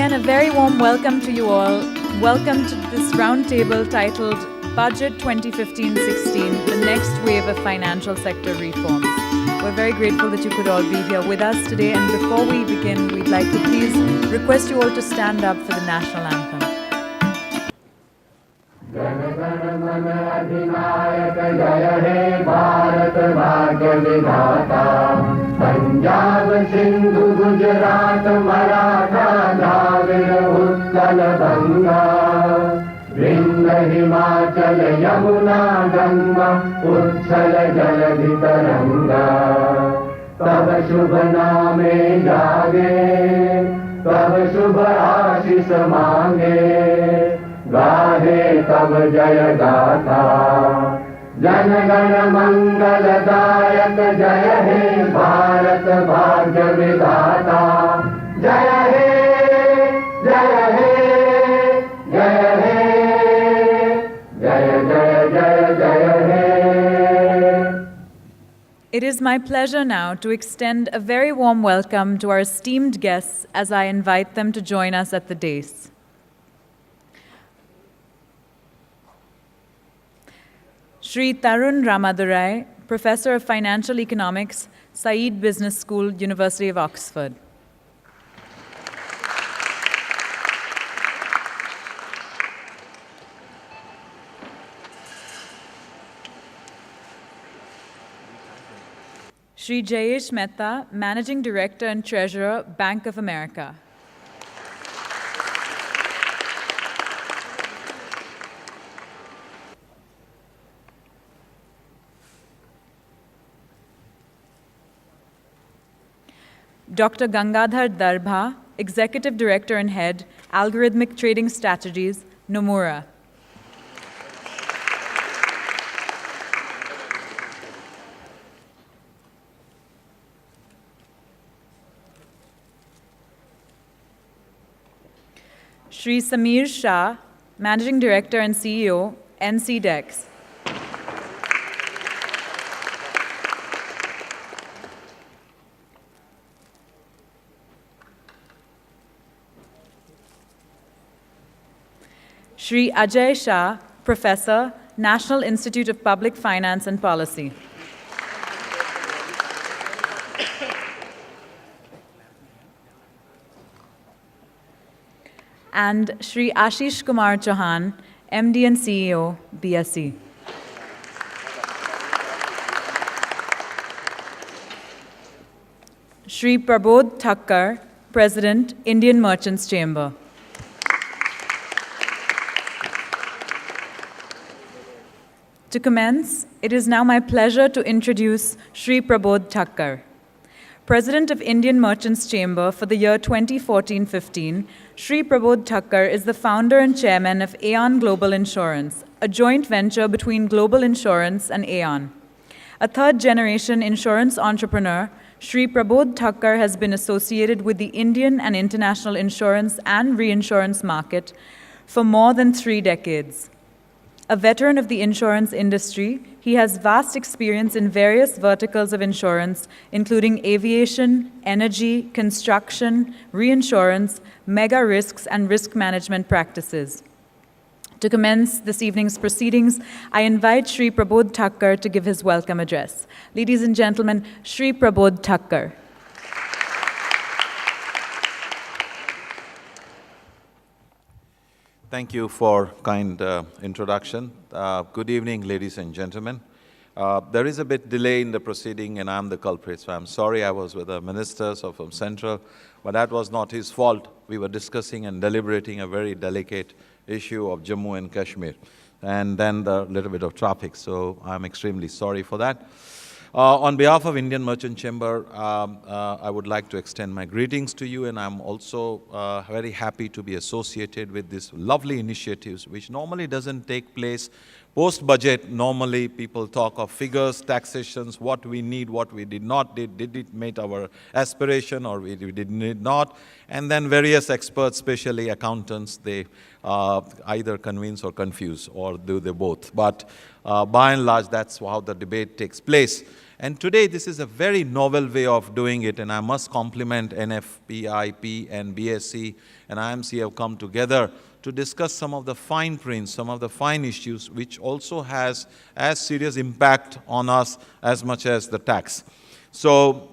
again, a very warm welcome to you all. Welcome to this roundtable titled Budget 2015-16, the next wave of financial sector reforms. We're very grateful that you could all be here with us today. And before we begin, we'd like to please request you all to stand up for the national anthem. Punjab Sindhu Gujarat Maratha Dravida Utkal Ganga Vindhya Himachal Yamuna Ganga उच्छल जलधि तरंगा तब शुभ नामे जागे तब शुभ आशीष मांगे गाहे तब जय गाथा जन गण मंगलदायक जय हे भारत भाग्य विधाता जय हे जय हे जय हे जय जय जय जय हे. It is my pleasure now to extend a very warm welcome to our esteemed guests as I invite them to join us at the dais. Shri Tarun Ramadurai, Professor of Financial Economics, Said Business School, University of Oxford. Shri Jayesh Mehta, Managing Director and Treasurer, Bank of America. Dr. Gangadhar Darbha, Executive Director and Head, Algorithmic Trading Strategies, Nomura. Shri Samir Shah, Managing Director and CEO, NCDEX. Shri Ajay Shah, Professor, National Institute of Public Finance and Policy. And Shri Ashish Kumar Chauhan, MD and CEO, BSE. Shri Prabodh Thakkar, President, Indian Merchants Chamber. To commence, it is now my pleasure to introduce Shri Prabodh Thakkar. President of Indian Merchants Chamber for the year 2014-15, Shri Prabodh Thakkar is the founder and chairman of Aon Global Insurance, a joint venture between Global Insurance and Aon. A third-generation insurance entrepreneur, Shri Prabodh Thakkar has been associated with the Indian and international insurance and reinsurance market for more than 3 decades. A veteran of the insurance industry, he has vast experience in various verticals of insurance, including aviation, energy, construction, reinsurance, mega risks, and risk management practices. To commence this evening's proceedings, I invite Shri Prabodh Thakkar to give his welcome address. Ladies and gentlemen, Shri Prabodh Thakkar. Thank you for kind introduction. Good evening, ladies and gentlemen. There is a bit delay in the proceeding, and I'm the culprit, so I'm sorry. I was with the minister from Central, but that was not his fault. We were discussing and deliberating a very delicate issue of Jammu and Kashmir, and then the little bit of traffic, so I'm extremely sorry for that. On behalf of Indian Merchant Chamber, I would like to extend my greetings to you, and I'm also very happy to be associated with these lovely initiatives, which normally doesn't take place post-budget. Normally, people talk of figures, taxations, what we need, what we did not did it meet our aspiration, or we did not, and then various experts, especially accountants, they either convince or confuse, or do they both. But by and large, that's how the debate takes place. And today, this is a very novel way of doing it, and I must compliment NFP, IP, and BSc and IMC have come together to discuss some of the fine prints, some of the fine issues, which also has as serious impact on us as much as the tax. So,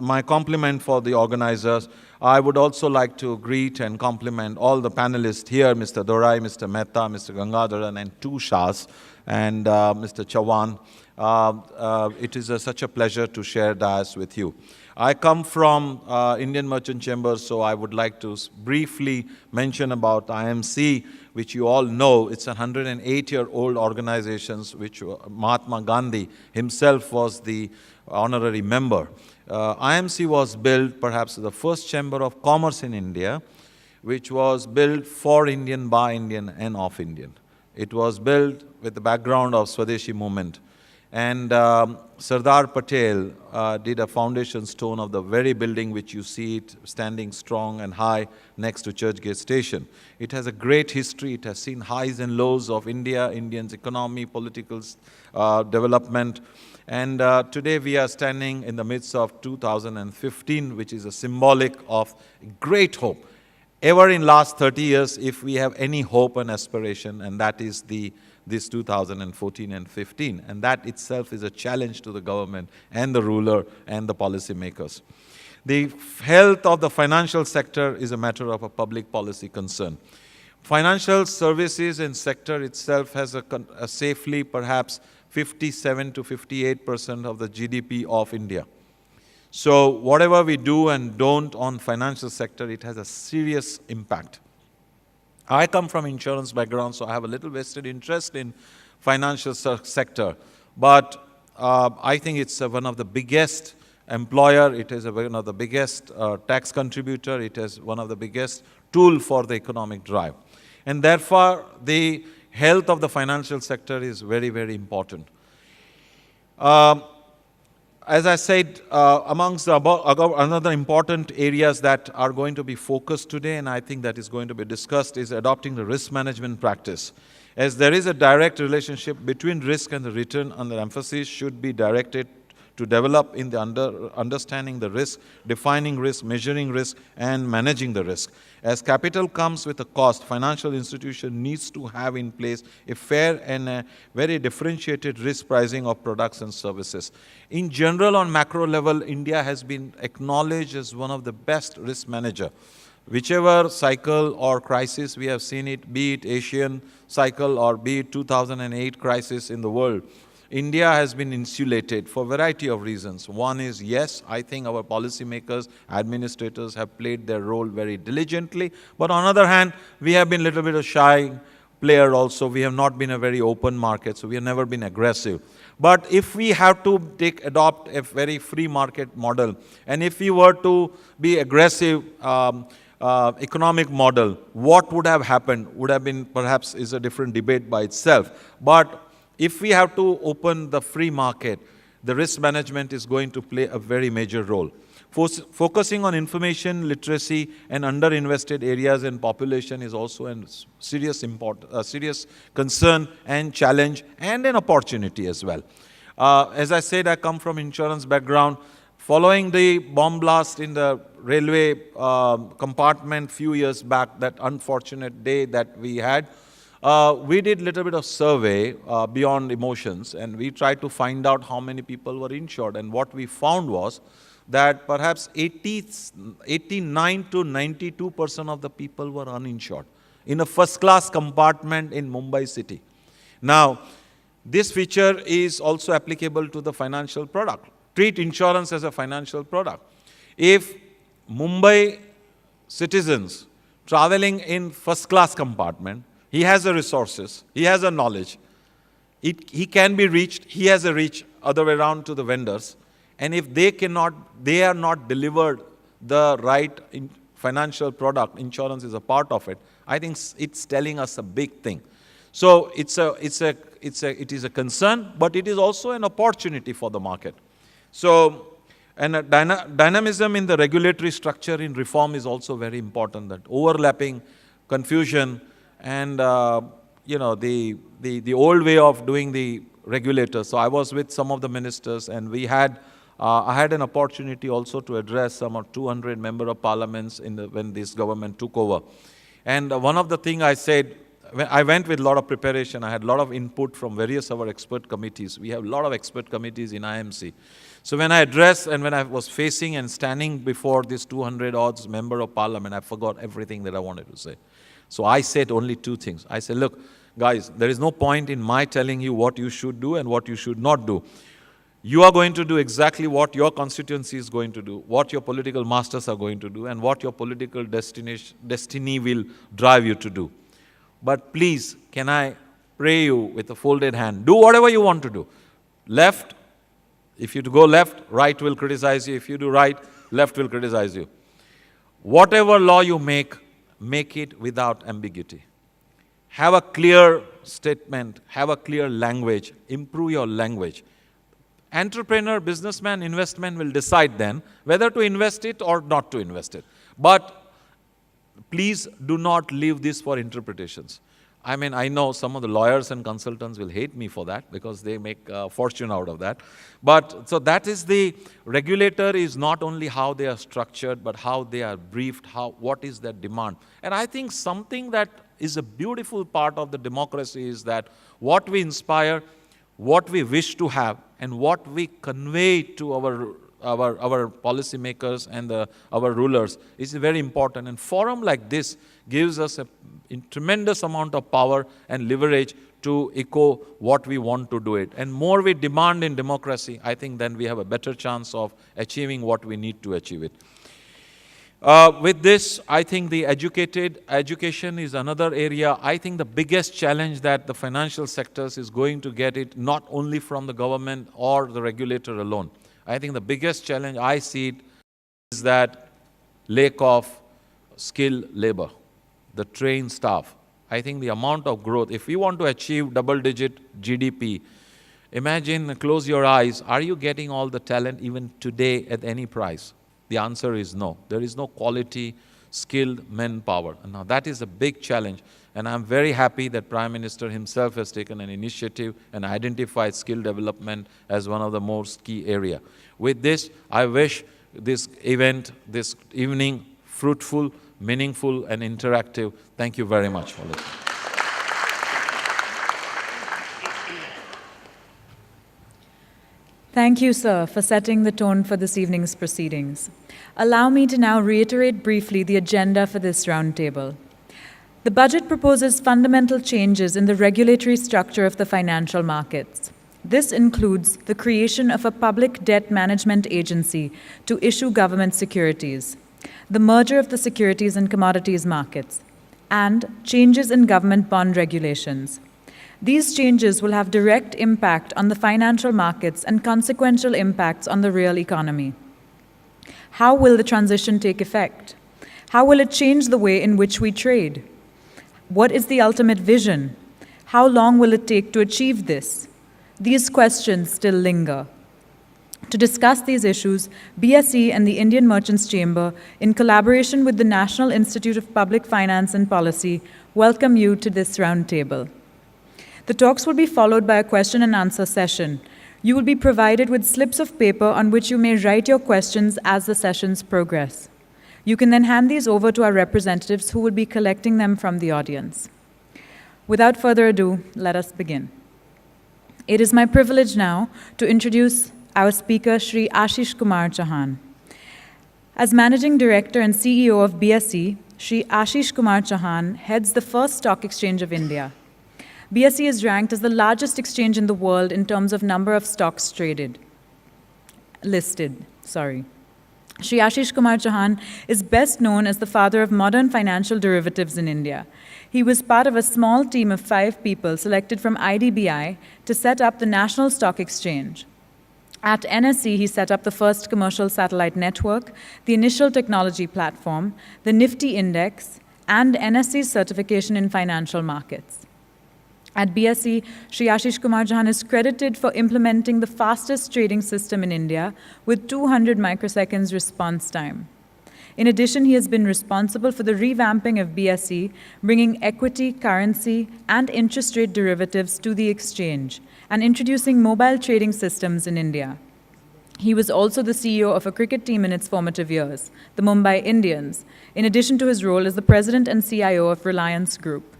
my compliment for the organizers. I would also like to greet and compliment all the panelists here, Mr. Dorai, Mr. Mehta, Mr. Gangadharan, and two Shahs, and Mr. Chavan. It is such a pleasure to share dais with you. I come from Indian Merchant Chambers, so I would like to briefly mention about IMC, which you all know. It's a 108-year-old organization, which Mahatma Gandhi himself was the honorary member. IMC was built, perhaps the first chamber of commerce in India, which was built for Indian, by Indian, and of Indian. It was built with the background of Swadeshi movement. And Sardar Patel did a foundation stone of the very building which you see it standing strong and high next to Churchgate Station. It has a great history. It has seen highs and lows of India, Indians' economy, political development. And today we are standing in the midst of 2015, which is a symbolic of great hope. Ever in last 30 years, if we have any hope and aspiration, and that is this 2014 and 15, and that itself is a challenge to the government and the ruler and the policy makers. The health of the financial sector is a matter of a public policy concern. Financial services and sector itself has a safely perhaps 57 to 58% of the GDP of India. So whatever we do and don't on financial sector, it has a serious impact. I come from insurance background, so I have a little vested interest in financial sector. But I think it's one of the biggest employer. It is one of the biggest tax contributor. It is one of the biggest tool for the economic drive. And therefore, the health of the financial sector is very, very important. As I said, amongst another important areas that are going to be focused today, and I think that is going to be discussed, is adopting the risk management practice. As there is a direct relationship between risk and the return, and the emphasis should be directed to develop in the understanding the risk, defining risk, measuring risk, and managing the risk. As capital comes with a cost, financial institution needs to have in place a fair and a very differentiated risk pricing of products and services. In general, on macro level, India has been acknowledged as one of the best risk manager. Whichever cycle or crisis we have seen it, be it Asian cycle or be it 2008 crisis in the world, India has been insulated for a variety of reasons. One is, yes, I think our policymakers, administrators have played their role very diligently. But on the other hand, we have been a little bit of shy player also. We have not been a very open market, so we have never been aggressive. But if we have to adopt a very free market model, and if we were to be aggressive economic model, what would have happened would have been perhaps is a different debate by itself. But if we have to open the free market, the risk management is going to play a very major role. Focusing on information literacy and underinvested areas in population is also a serious concern and challenge and an opportunity as well. As I said, I come from insurance background. Following the bomb blast in the railway compartment few years back, that unfortunate day that we had, we did a little bit of survey beyond emotions, and we tried to find out how many people were insured. And what we found was that perhaps 89 to 92% of the people were uninsured in a first-class compartment in Mumbai city. Now, this feature is also applicable to the financial product. Treat insurance as a financial product. If Mumbai citizens traveling in first-class compartment, he has the resources, he has the knowledge, he can be reached, he has a reach other way around to the vendors. And if they are not delivered the right financial product, insurance is a part of it, I think it's telling us a big thing. So it is a concern, but it is also an opportunity for the market. So, and a dynamism in the regulatory structure in reform is also very important, that overlapping, confusion, and the old way of doing the regulators. So I was with some of the ministers, and I had an opportunity also to address some of 200 member of parliaments when this government took over. And one of the things I said, I went with a lot of preparation. I had a lot of input from various of our expert committees. We have a lot of expert committees in IMC. So when I addressed and when I was facing and standing before this 200 odds member of parliament, I forgot everything that I wanted to say. So I said only two things. I said, look, guys, there is no point in my telling you what you should do and what you should not do. You are going to do exactly what your constituency is going to do, what your political masters are going to do, and what your political destiny will drive you to do. But please, can I pray you with a folded hand? Do whatever you want to do. Left, if you go left, right will criticize you. If you do right, left will criticize you. Whatever law you make it without ambiguity. Have a clear statement, have a clear language, improve your language. Entrepreneur, businessman, investment will decide then whether to invest it or not to invest it. But please do not leave this for interpretations. I mean, I know some of the lawyers and consultants will hate me for that because they make a fortune out of that. But so that is the regulator is not only how they are structured, but how they are briefed, what is their demand. And I think something that is a beautiful part of the democracy is that what we inspire, what we wish to have, and what we convey to our policymakers and our rulers is very important. And forum like this gives us a tremendous amount of power and leverage to echo what we want to do it. And more we demand in democracy, I think then we have a better chance of achieving what we need to achieve it. With this, I think the education is another area. I think the biggest challenge that the financial sectors is going to get it not only from the government or the regulator alone. I think the biggest challenge I see it is that lack of skilled labor, the trained staff. I think the amount of growth, if we want to achieve double-digit GDP, imagine, close your eyes, are you getting all the talent even today at any price? The answer is no. There is no quality, skilled manpower. And now that is a big challenge. And I'm very happy that Prime Minister himself has taken an initiative and identified skill development as one of the most key area. With this, I wish this event, this evening, fruitful, meaningful, and interactive. Thank you very much for listening. Thank you, sir, for setting the tone for this evening's proceedings. Allow me to now reiterate briefly the agenda for this roundtable. The budget proposes fundamental changes in the regulatory structure of the financial markets. This includes the creation of a public debt management agency to issue government securities, the merger of the securities and commodities markets, and changes in government bond regulations. These changes will have direct impact on the financial markets and consequential impacts on the real economy. How will the transition take effect? How will it change the way in which we trade? What is the ultimate vision? How long will it take to achieve this? These questions still linger. To discuss these issues, BSE and the Indian Merchants Chamber, in collaboration with the National Institute of Public Finance and Policy, welcome you to this roundtable. The talks will be followed by a question and answer session. You will be provided with slips of paper on which you may write your questions as the sessions progress. You can then hand these over to our representatives who will be collecting them from the audience. Without further ado, let us begin. It is my privilege now to introduce our speaker, Shri Ashish Kumar Chauhan. As Managing Director and CEO of BSE, Shri Ashish Kumar Chauhan heads the first stock exchange of India. BSE is ranked as the largest exchange in the world in terms of number of stocks listed. Shri Ashish Kumar Chauhan is best known as the father of modern financial derivatives in India. He was part of a small team of 5 people selected from IDBI to set up the National Stock Exchange. At NSE, he set up the first commercial satellite network, the initial technology platform, the Nifty Index, and NSE's certification in financial markets. At BSE, Shri Ashish Kumar Chauhan is credited for implementing the fastest trading system in India with 200 microseconds response time. In addition, he has been responsible for the revamping of BSE, bringing equity, currency, and interest rate derivatives to the exchange, and introducing mobile trading systems in India. He was also the CEO of a cricket team in its formative years, the Mumbai Indians, in addition to his role as the president and CIO of Reliance Group.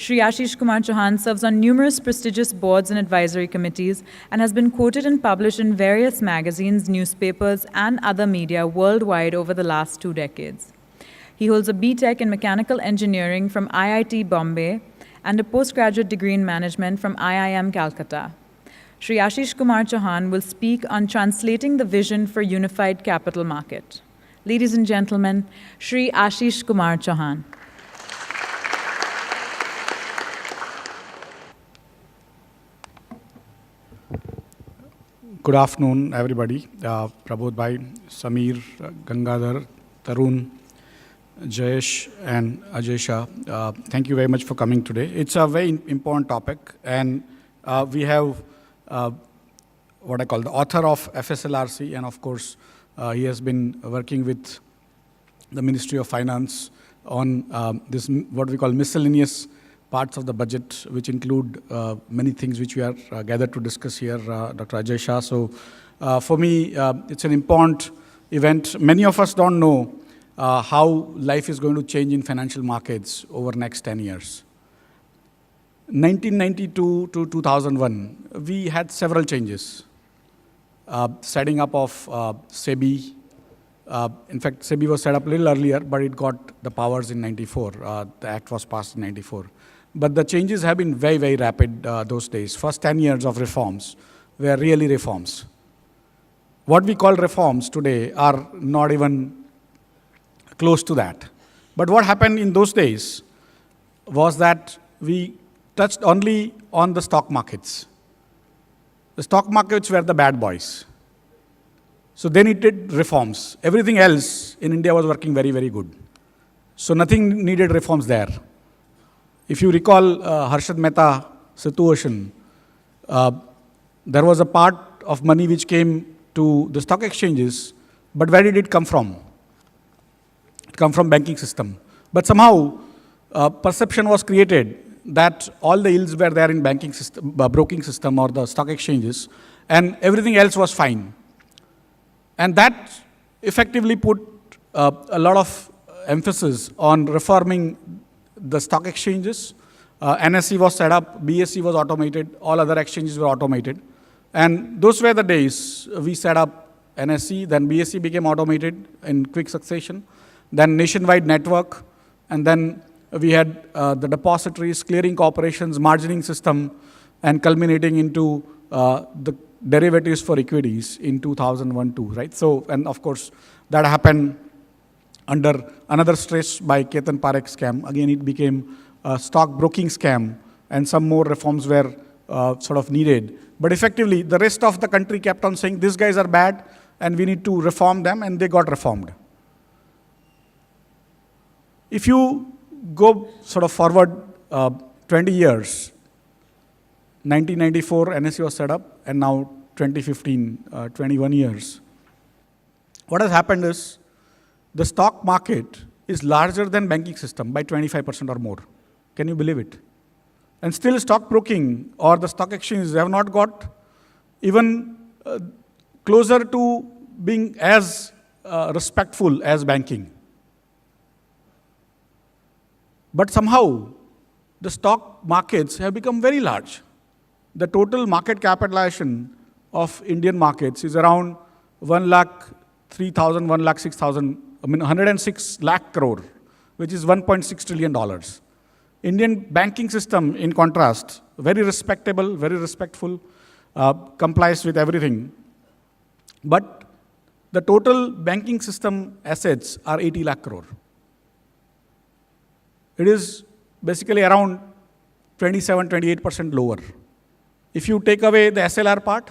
Shri Ashish Kumar Chauhan serves on numerous prestigious boards and advisory committees and has been quoted and published in various magazines, newspapers, and other media worldwide over the last 2 decades. He holds a B.Tech in Mechanical Engineering from IIT Bombay and a postgraduate degree in management from IIM Calcutta. Shri Ashish Kumar Chauhan will speak on translating the vision for unified capital market. Ladies and gentlemen, Shri Ashish Kumar Chauhan. Good afternoon, everybody. Prabodh Bhai, Samir, Gangadhar, Tarun, Jayesh, and Ajesha, thank you very much for coming today. It's a very important topic, and we have what I call the author of FSLRC, and of course, he has been working with the Ministry of Finance on this, what we call miscellaneous parts of the budget, which include many things which we are gathered to discuss here, Dr. Ajay Shah. So for me, it's an important event. Many of us don't know how life is going to change in financial markets over the next 10 years. 1992 to 2001, we had several changes. Setting up of SEBI. In fact, SEBI was set up a little earlier, but it got the powers in 94. The act was passed in 94. But the changes have been very, very rapid those days. First 10 years of reforms were really reforms. What we call reforms today are not even close to that. But what happened in those days was that we touched only on the stock markets. The stock markets were the bad boys. So they needed reforms. Everything else in India was working very, very good. So nothing needed reforms there. If you recall Harshad Mehta situation, there was a part of money which came to the stock exchanges, but where did it come from? It came from banking system. But somehow perception was created that all the yields were there in banking system, broking system or the stock exchanges, and everything else was fine. And that effectively put a lot of emphasis on reforming the stock exchanges. NSE was set up, BSE was automated, all other exchanges were automated. And those were the days we set up NSE, then BSE became automated in quick succession, then nationwide network, and then we had the depositories, clearing corporations, margining system, and culminating into the derivatives for equities in 2001-2, right? So, and of course, that happened under another stress by Ketan Parekh scam. Again, it became a stock broking scam, and some more reforms were sort of needed. But effectively, the rest of the country kept on saying, these guys are bad, and we need to reform them, and they got reformed. If you go sort of forward 20 years, 1994, NSE was set up, and now 2015, 21 years. What has happened is, the stock market is larger than banking system by 25% or more. Can you believe it? And still stockbroking or the stock exchanges have not got even closer to being as respectful as banking. But somehow, the stock markets have become very large. The total market capitalization of Indian markets is around 1,03,000, 1,06,000, 106 lakh crore, which is $1.6 trillion. Indian banking system, in contrast, very respectable, very respectful, complies with everything. But the total banking system assets are 80 lakh crore. It is basically around 27, 28% lower. If you take away the SLR part,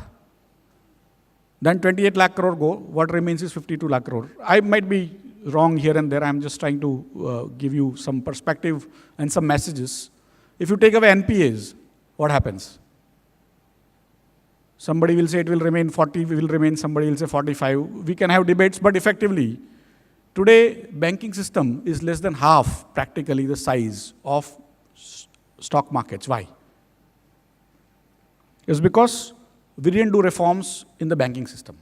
then 28 lakh crore go, what remains is 52 lakh crore. I might be wrong here and there, I'm just trying to give you some perspective and some messages. If you take away NPAs, what happens? Somebody will say it will remain 40, we will remain, somebody will say 45. We can have debates, but effectively, Today, banking system is less than half, practically, the size of stock markets. Why? It's because we didn't do reforms in the banking system.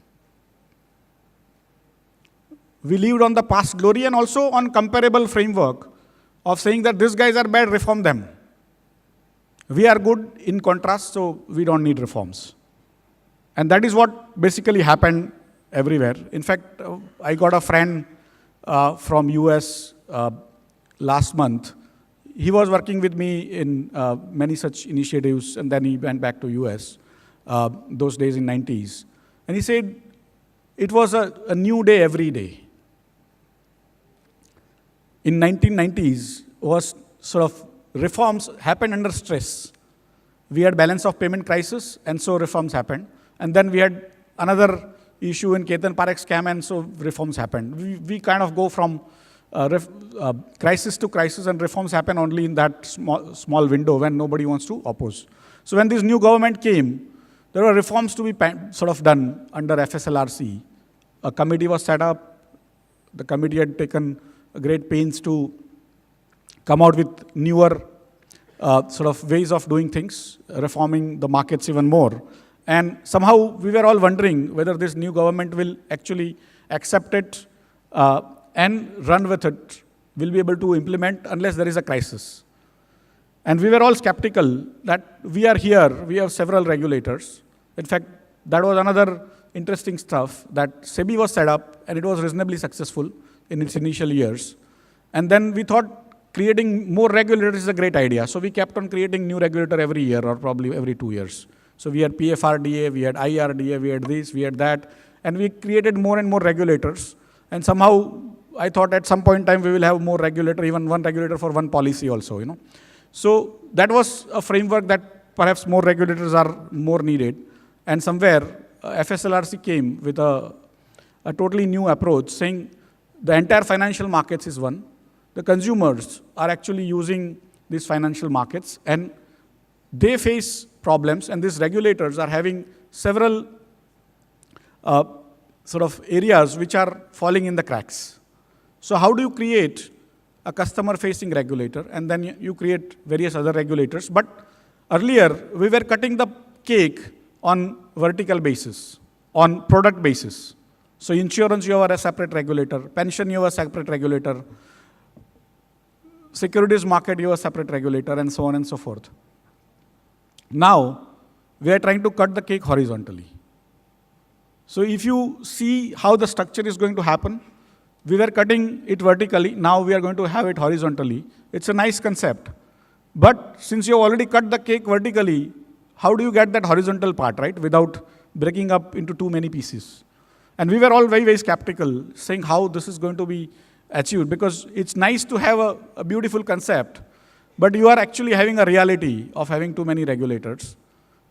We lived on the past glory and also on comparable framework of saying that these guys are bad, reform them. We are good in contrast, so we don't need reforms. And that is what basically happened everywhere. In fact, I got a friend from US last month. He was working with me in many such initiatives, and then he went back to US those days in 90s. And he said it was a new day every day. In 1990s was sort of reforms happened under stress. We had balance of payment crisis, and so reforms happened. And then we had another issue in Ketan Parekh scam, and so reforms happened. We kind of go from crisis to crisis, and reforms happen only in that small window when nobody wants to oppose. So when this new government came, there were reforms to be sort of done under FSLRC. A committee was set up. The committee had taken great pains to come out with newer sort of ways of doing things, reforming the markets even more. And somehow we were all wondering whether this new government will actually accept it and run with it, will be able to implement unless there is a crisis. And we were all skeptical that we are here, we have several regulators. In fact, that was another interesting stuff, that SEBI was set up and it was reasonably successful in its initial years. And then we thought creating more regulators is a great idea. So we kept on creating new regulator every year or probably every 2 years. So we had PFRDA, we had IRDA, we had this, we had that. And we created more and more regulators. And somehow I thought at some point in time we will have more regulator, even one regulator for one policy also, you know. So that was a framework that perhaps more regulators are more needed. And somewhere FSLRC came with a totally new approach, saying the entire financial markets is one. The consumers are actually using these financial markets, and they face problems, and these regulators are having several sort of areas which are falling in the cracks. So how do you create a customer-facing regulator, and then you create various other regulators? But earlier, we were cutting the cake on vertical basis, on product basis. So insurance, you have a separate regulator. Pension, you have a separate regulator. Securities market, you have a separate regulator, and so on and so forth. Now, we are trying to cut the cake horizontally. So if you see how the structure is going to happen, we were cutting it vertically. Now we are going to have it horizontally. It's a nice concept. But since you have already cut the cake vertically, how do you get that horizontal part, right, without breaking up into too many pieces? And we were all very, very skeptical, saying how this is going to be achieved, because it's nice to have a beautiful concept, but you are actually having a reality of having too many regulators.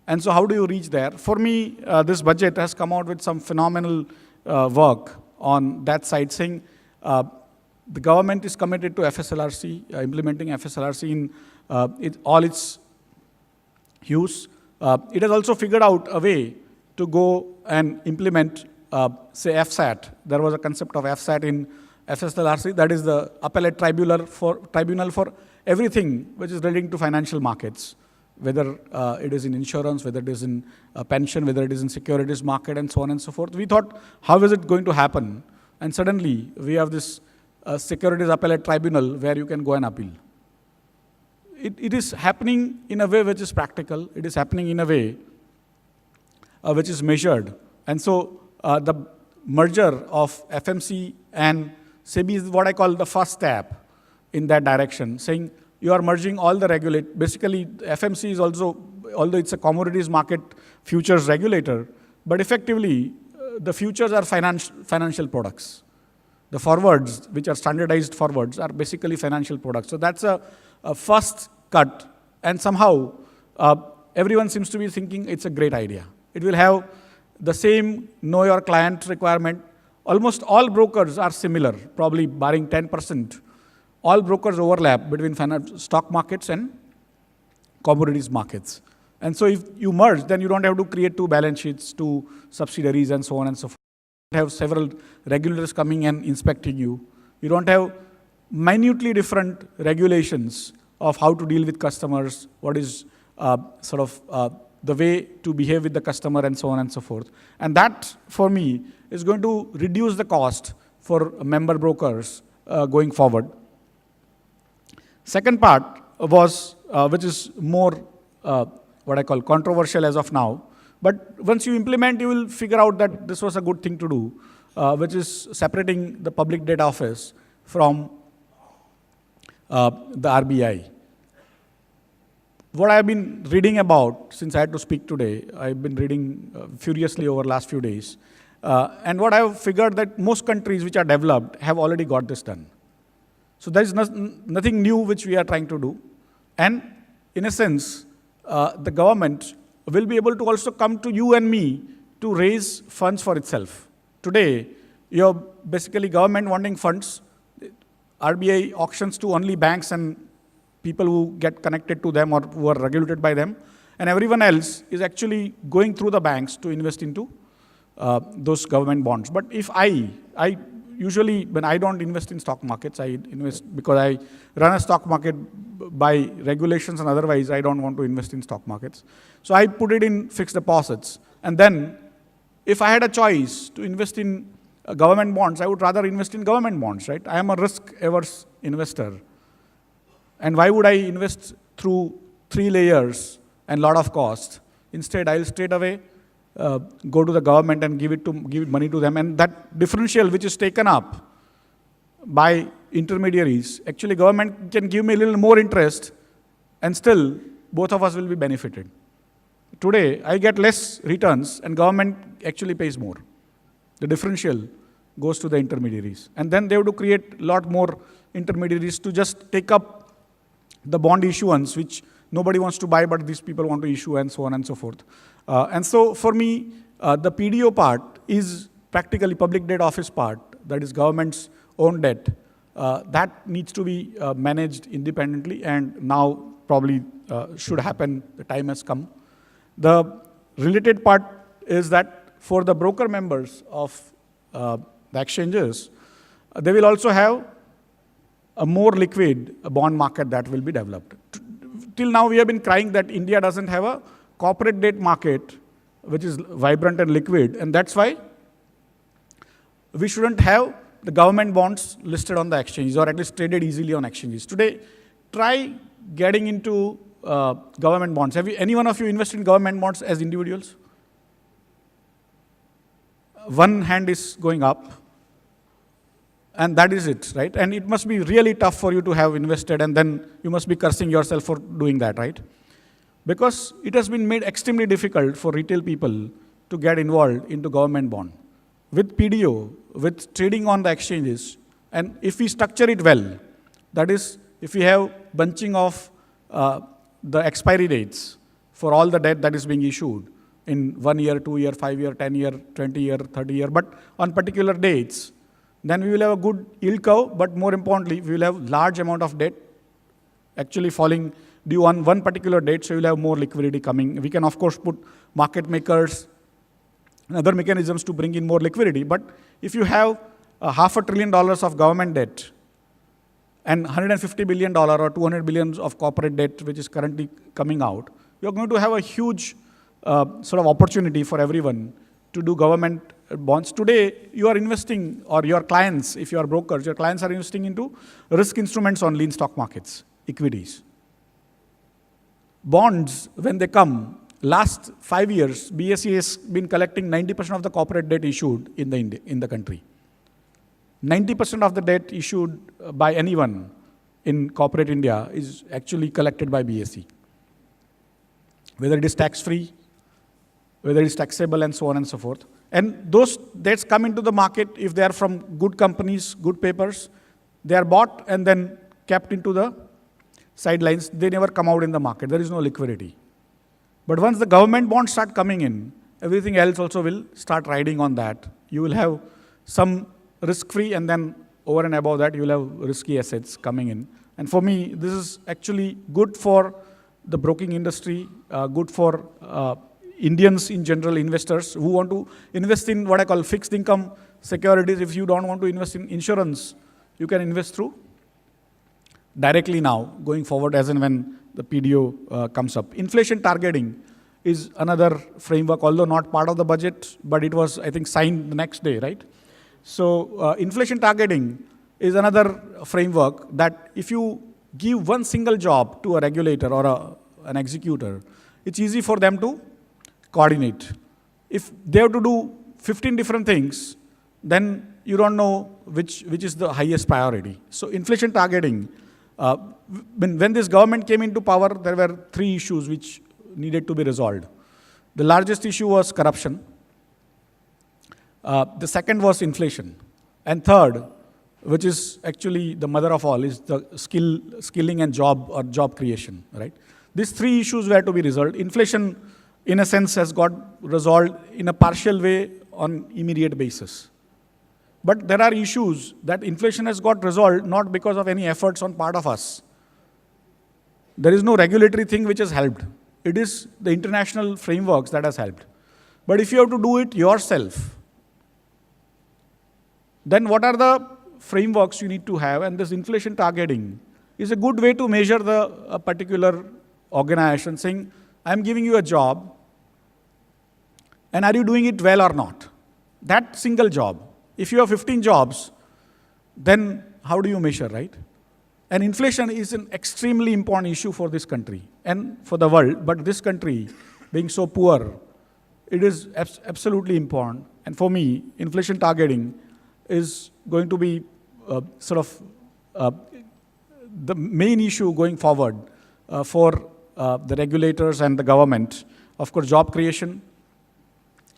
And so how do you reach there? For me, this budget has come out with some phenomenal work on that side, saying the government is committed to FSLRC, implementing FSLRC in all its hues. It has also figured out a way to go and implement, say, FSAT. There was a concept of FSAT in FSLRC, that is the appellate tribunal for everything which is relating to financial markets, whether it is in insurance, whether it is in pension, whether it is in securities market, and so on and so forth. We thought, how is it going to happen? And suddenly, we have this securities appellate tribunal where you can go and appeal. It is happening in a way which is practical. It is happening in a way which is measured. And so the merger of FMC and SEBI is what I call the first step in that direction, saying you are merging all the regulate. Basically, FMC is also, although it's a commodities market futures regulator, but effectively, the futures are financial products. The forwards, which are standardized forwards, are basically financial products. So that's a first cut. And somehow, everyone seems to be thinking it's a great idea. It will have the same know your client requirement. Almost all brokers are similar, probably barring 10%. All brokers overlap between stock markets and commodities markets. And so if you merge, then you don't have to create two balance sheets, two subsidiaries, and so on and so forth. You have several regulators coming and inspecting you. You don't have minutely different regulations of how to deal with customers, what is the way to behave with the customer, and so on and so forth. And that, for me, is going to reduce the cost for member brokers going forward. Second part was, which is more what I call controversial as of now, but once you implement, you will figure out that this was a good thing to do, which is separating the public data office from the RBI. What I've been reading about, since I had to speak today, I've been reading furiously over the last few days. And what I've figured that most countries which are developed have already got this done. So there is nothing new which we are trying to do. And in a sense, the government will be able to also come to you and me to raise funds for itself. Today, you're basically government wanting funds. RBI auctions to only banks and people who get connected to them or who are regulated by them. And everyone else is actually going through the banks to invest into those government bonds. But if I usually, when I don't invest in stock markets, I invest because I run a stock market by regulations, and otherwise I don't want to invest in stock markets. So I put it in fixed deposits. And then if I had a choice to invest in government bonds, I would rather invest in government bonds, right? I am a risk-averse investor. And why would I invest through 3 layers and lot of cost? Instead, I'll straight away go to the government and give money to them. And that differential which is taken up by intermediaries, actually government can give me a little more interest, and still both of us will be benefited. Today, I get less returns and government actually pays more. The differential goes to the intermediaries. And then they have to create a lot more intermediaries to just take up the bond issuance, which nobody wants to buy, but these people want to issue, and so on and so forth. And so for me, the PDO part is practically public debt office part, that is government's own debt. That needs to be managed independently, and now probably should happen. The time has come. The related part is that for the broker members of the exchanges, they will also have a more liquid bond market that will be developed. Till now, we have been crying that India doesn't have a corporate debt market which is vibrant and liquid, and that's why we shouldn't have the government bonds listed on the exchanges, or at least traded easily on exchanges. Today, try getting into government bonds. Have any one of you invested in government bonds as individuals? One hand is going up. And that is it, right? And it must be really tough for you to have invested, and then you must be cursing yourself for doing that, right? Because it has been made extremely difficult for retail people to get involved into government bond. With PDO, with trading on the exchanges, and if we structure it well, that is, if we have bunching of the expiry dates for all the debt that is being issued in 1 year, 2 year, 5 year, 10 year, 20 year, 30 year, but on particular dates, then we will have a good yield curve, but more importantly, we will have large amount of debt actually falling due on one particular date, so you will have more liquidity coming. We can, of course, put market makers and other mechanisms to bring in more liquidity, but if you have $500 billion of government debt and $150 billion or 200 billion of corporate debt, which is currently coming out, you're going to have a huge opportunity for everyone to do government bonds. Today, you are investing, or your clients, if you are brokers, your clients are investing into risk instruments only in stock markets, equities. Bonds, when they come, last 5 years, BSE has been collecting 90% of the corporate debt issued in the country. 90% of the debt issued by anyone in corporate India is actually collected by BSE. Whether it is tax-free, whether it is taxable, and so on and so forth. And those debts come into the market if they are from good companies, good papers. They are bought and then kept into the sidelines. They never come out in the market. There is no liquidity. But once the government bonds start coming in, everything else also will start riding on that. You will have some risk-free, and then over and above that, you will have risky assets coming in. And for me, this is actually good for the broking industry, good for Indians in general, investors who want to invest in what I call fixed income securities. If you don't want to invest in insurance, you can invest through directly now, going forward as and when the PDO comes up. Inflation targeting is another framework, although not part of the budget, but it was, I think, signed the next day, right? So inflation targeting is another framework that if you give one single job to a regulator or an executor, it's easy for them to coordinate. If they have to do 15 different things, then you don't know which is the highest priority. So inflation targeting, when this government came into power, there were 3 issues which needed to be resolved. The largest issue was corruption. The second was inflation. And third, which is actually the mother of all, is the skilling and job creation, right? These 3 issues were to be resolved. Inflation, in a sense, has got resolved in a partial way on immediate basis. But there are issues that inflation has got resolved not because of any efforts on part of us. There is no regulatory thing which has helped. It is the international frameworks that has helped. But if you have to do it yourself, then what are the frameworks you need to have? And this inflation targeting is a good way to measure a particular organization, saying, I'm giving you a job, and are you doing it well or not? That single job. If you have 15 jobs, then how do you measure, right? And inflation is an extremely important issue for this country and for the world, but this country, being so poor, it is absolutely important. And for me, inflation targeting is going to be the main issue going forward for the regulators and the government. Of course, job creation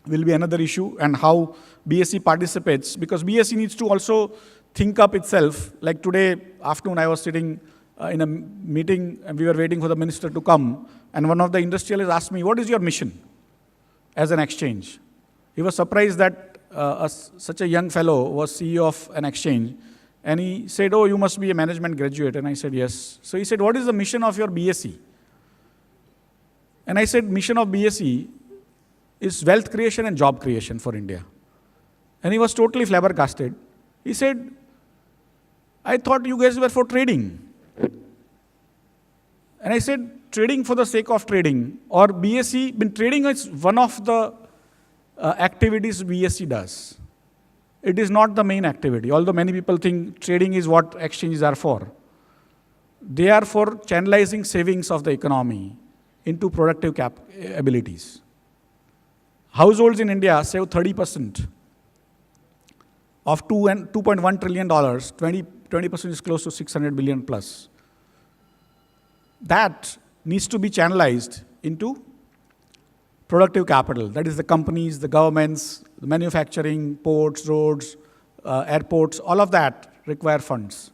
will be another issue, and how BSE participates, because BSE needs to also think up itself. Like today afternoon, I was sitting in a meeting, and we were waiting for the minister to come, and one of the industrialists asked me, what is your mission as an exchange? He was surprised that such a young fellow was CEO of an exchange, and he said, oh, you must be a management graduate. And I said, yes. So he said, what is the mission of your BSE? And I said, mission of BSE is wealth creation and job creation for India. And he was totally flabbergasted. He said, I thought you guys were for trading. And I said, trading for the sake of trading, or BSE, trading is one of the activities BSE does. It is not the main activity, although many people think trading is what exchanges are for. They are for channelizing savings of the economy into productive abilities. Households in India save 30% of $2.1 trillion. 20% is close to 600 billion plus. That needs to be channelized into productive capital. That is the companies, the governments, the manufacturing, ports, roads, airports, all of that require funds.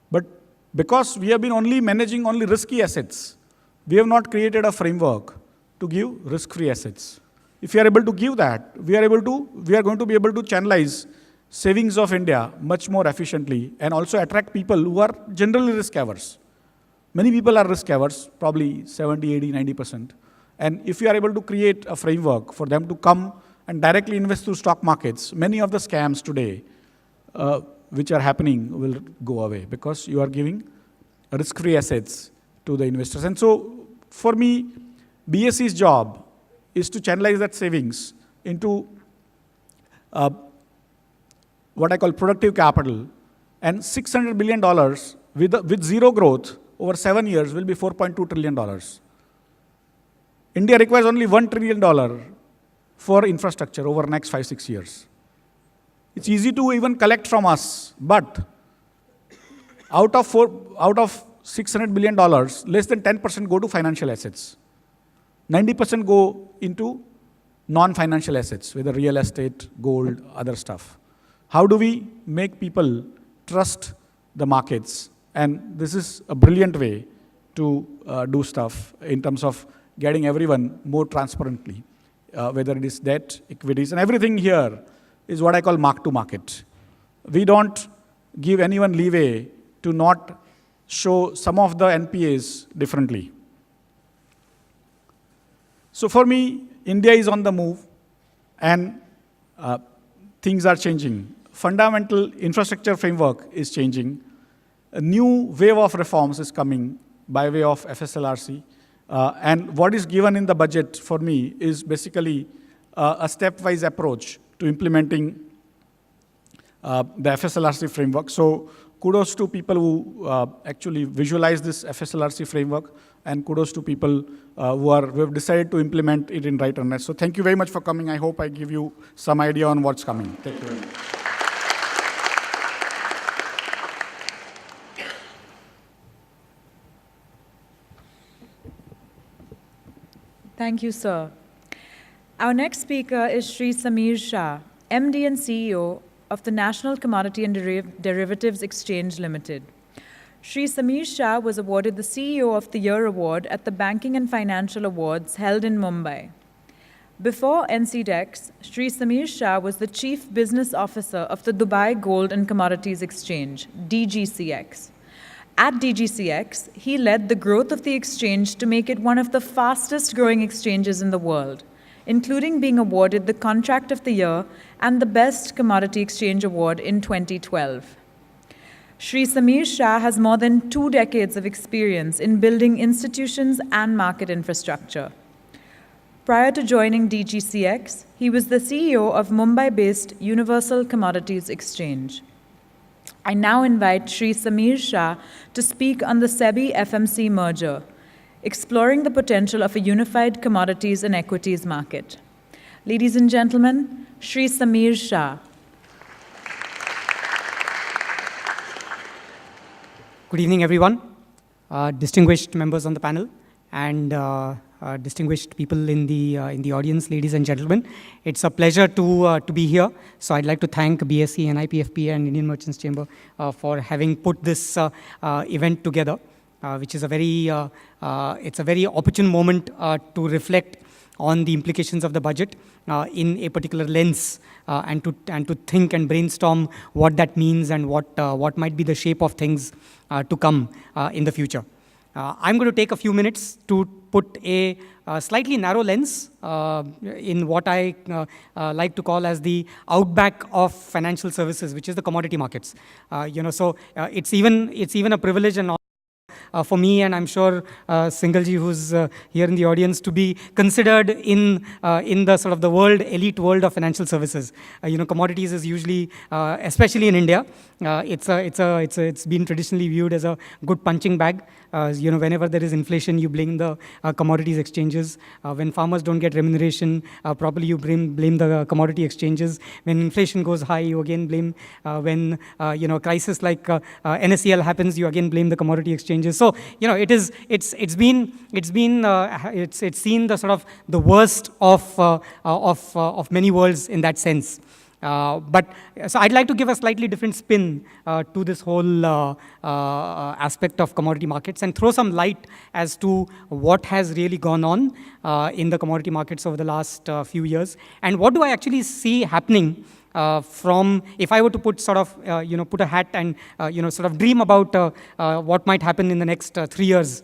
But because we have been only managing only risky assets, we have not created a framework to give risk-free assets. If we are able to give that, we are going to be able to channelize savings of India much more efficiently, and also attract people who are generally risk-averse. Many people are risk-averse, probably 70, 80, 90%. And if we are able to create a framework for them to come and directly invest through stock markets, many of the scams today which are happening will go away, because you are giving risk-free assets to the investors. And so, for me, BSE's job is to channelize that savings into what I call productive capital, and $600 billion with zero growth over 7 years will be $4.2 trillion. India requires only $1 trillion for infrastructure over the next 5-6 years. It's easy to even collect from us, but out of $600 billion, less than 10% go to financial assets. 90% go into non-financial assets, whether real estate, gold, other stuff. How do we make people trust the markets? And this is a brilliant way to do stuff in terms of getting everyone more transparently, whether it is debt, equities, and everything here is what I call mark-to-market. We don't give anyone leeway to not show some of the NPAs differently. So for me, India is on the move, and things are changing fundamental infrastructure framework is changing. A new wave of reforms is coming by way of FSLRC. And what is given in the budget for me is basically a stepwise approach to implementing the FSLRC framework. So kudos to people who actually visualize this FSLRC framework, and kudos to people who have decided to implement it in right earnest. So thank you very much for coming. I hope I give you some idea on what's coming. Thank you very much. Thank you, sir. Our next speaker is Shri Sameer Shah, MD and CEO of the National Commodity and Derivatives Exchange Limited. Shri Sameer Shah was awarded the CEO of the Year Award at the Banking and Financial Awards held in Mumbai. Before NCDEX, Shri Sameer Shah was the Chief Business Officer of the Dubai Gold and Commodities Exchange, DGCX. At DGCX, he led the growth of the exchange to make it one of the fastest growing exchanges in the world, including being awarded the Contract of the Year and the Best Commodity Exchange Award in 2012. Shri Sameer Shah has more than 2 decades of experience in building institutions and market infrastructure. Prior to joining DGCX, he was the CEO of Mumbai-based Universal Commodities Exchange. I now invite Shri Sameer Shah to speak on the SEBI-FMC merger, exploring the potential of a unified commodities and equities market. Ladies and gentlemen, Shri Sameer Shah. Good evening, everyone. Distinguished members on the panel and distinguished people in the audience, ladies and gentlemen. It's a pleasure to be here. So I'd like to thank BSE and IPFP and Indian Merchants Chamber for having put this event together, which is it's a very opportune moment to reflect on the implications of the budget in a particular lens, and to think and brainstorm what that means and what might be the shape of things to come in the future. I'm going to take a few minutes to put a slightly narrow lens in what I like to call as the outback of financial services, which is the commodity markets. So it's even a privilege and for me, and I'm sure Singalji, who's here in the audience, to be considered in the sort of the elite world of financial services. Commodities is usually, especially in India, it's been traditionally viewed as a good punching bag. Whenever there is inflation, you blame the commodities exchanges. When farmers don't get remuneration properly, you blame the commodity exchanges. When inflation goes high, you again blame. When crisis like NSCL happens, you again blame the commodity exchanges. So it's seen the sort of the worst of many worlds in that sense. So I'd like to give a slightly different spin to this whole aspect of commodity markets and throw some light as to what has really gone on in the commodity markets over the last few years, and what do I actually see happening from, if I were to put sort of, put a hat and, sort of dream about what might happen in the next 3 years.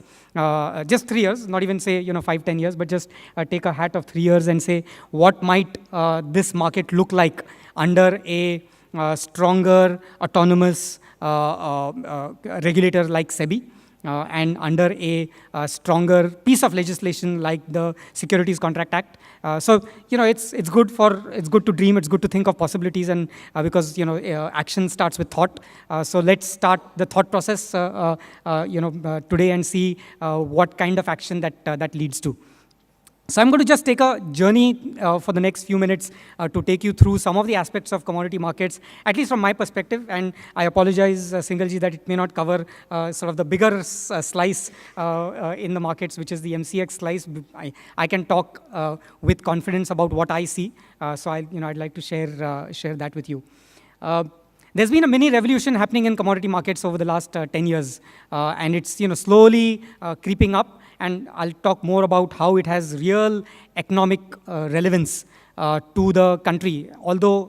Just 3 years, not even say, 5-10 years, but just take a hat of 3 years and say, what might this market look like under a stronger, autonomous regulator like SEBI, and under a stronger piece of legislation like the Securities Contract Act. So it's good to dream, it's good to think of possibilities, and because action starts with thought. So let's start the thought process today and see what kind of action that leads to. So I'm going to just take a journey for the next few minutes to take you through some of the aspects of commodity markets, at least from my perspective. And I apologize, Singalji, that it may not cover sort of the bigger slice in the markets, which is the MCX slice. I can talk with confidence about what I see. So I'd like to share that with you. There's been a mini revolution happening in commodity markets over the last 10 years, and it's slowly creeping up. And I'll talk more about how it has real economic relevance to the country, although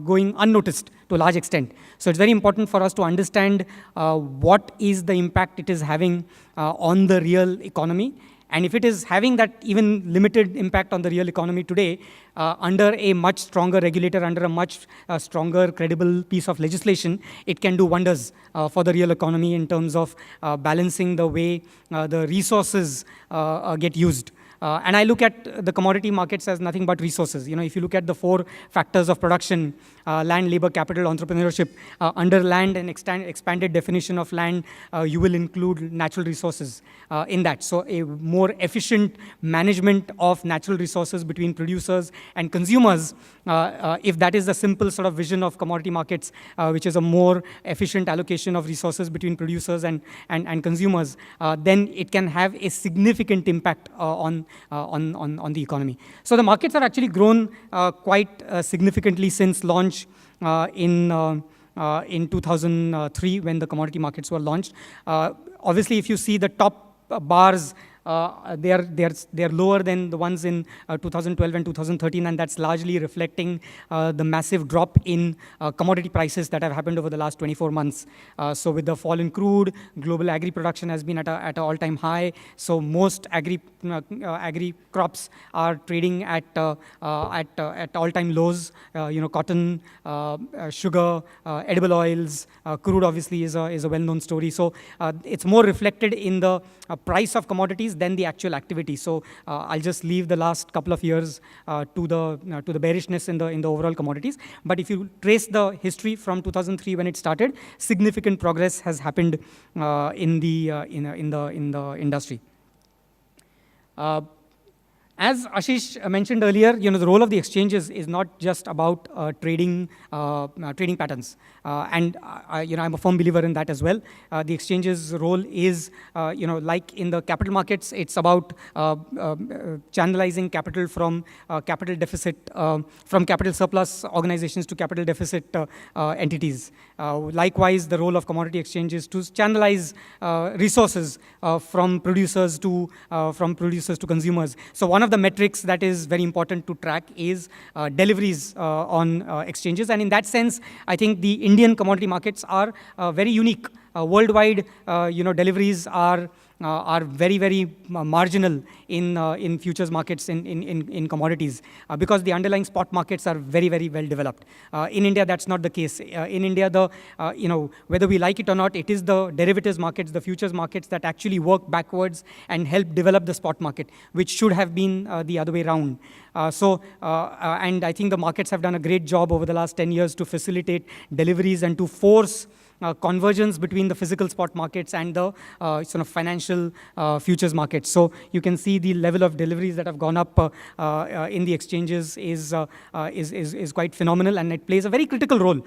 going unnoticed to a large extent. So it's very important for us to understand what is the impact it is having on the real economy, And if it is having that even limited impact on the real economy today, under a much stronger regulator, under a much stronger, credible piece of legislation, it can do wonders for the real economy in terms of balancing the way the resources get used. And I look at the commodity markets as nothing but resources. If you look at the 4 factors of production, land, labor, capital, entrepreneurship, under land and expanded definition of land, you will include natural resources in that. So a more efficient management of natural resources between producers and consumers, if that is the simple sort of vision of commodity markets, which is a more efficient allocation of resources between producers and consumers, then it can have a significant impact on the economy. So the markets have actually grown quite significantly since launch in 2003 when the commodity markets were launched. Obviously, if you see the top bars, they are lower than the ones in 2012 and 2013, and that's largely reflecting the massive drop in commodity prices that have happened over the last 24 months. So with the fall in crude, global agri production has been at an all-time high. So most agri crops are trading at all-time lows. Cotton, sugar, edible oils, crude obviously is a well-known story. So it's more reflected in the price of commodities than the actual activity. So I'll just leave the last couple of years to the bearishness in the overall commodities. But if you trace the history from 2003 when it started, significant progress has happened in the industry. As Ashish mentioned earlier, the role of the exchanges is not just about trading patterns, and I'm a firm believer in that as well. The exchanges' role is, like in the capital markets, it's about channelizing capital from capital deficit, from capital surplus organizations to capital deficit entities. Likewise, the role of commodity exchanges to channelize resources from producers to consumers. So one of the metrics that is very important to track is deliveries on exchanges. And in that sense, I think the Indian commodity markets are very unique. Worldwide, deliveries are very, very marginal in futures markets in commodities because the underlying spot markets are very, very well developed. In India, that's not the case. In India, whether we like it or not, it is the derivatives markets, the futures markets that actually work backwards and help develop the spot market, which should have been the other way around. And I think the markets have done a great job over the last 10 years to facilitate deliveries and to force convergence between the physical spot markets and the sort of financial futures markets. So you can see the level of deliveries that have gone up in the exchanges is quite phenomenal, and it plays a very critical role.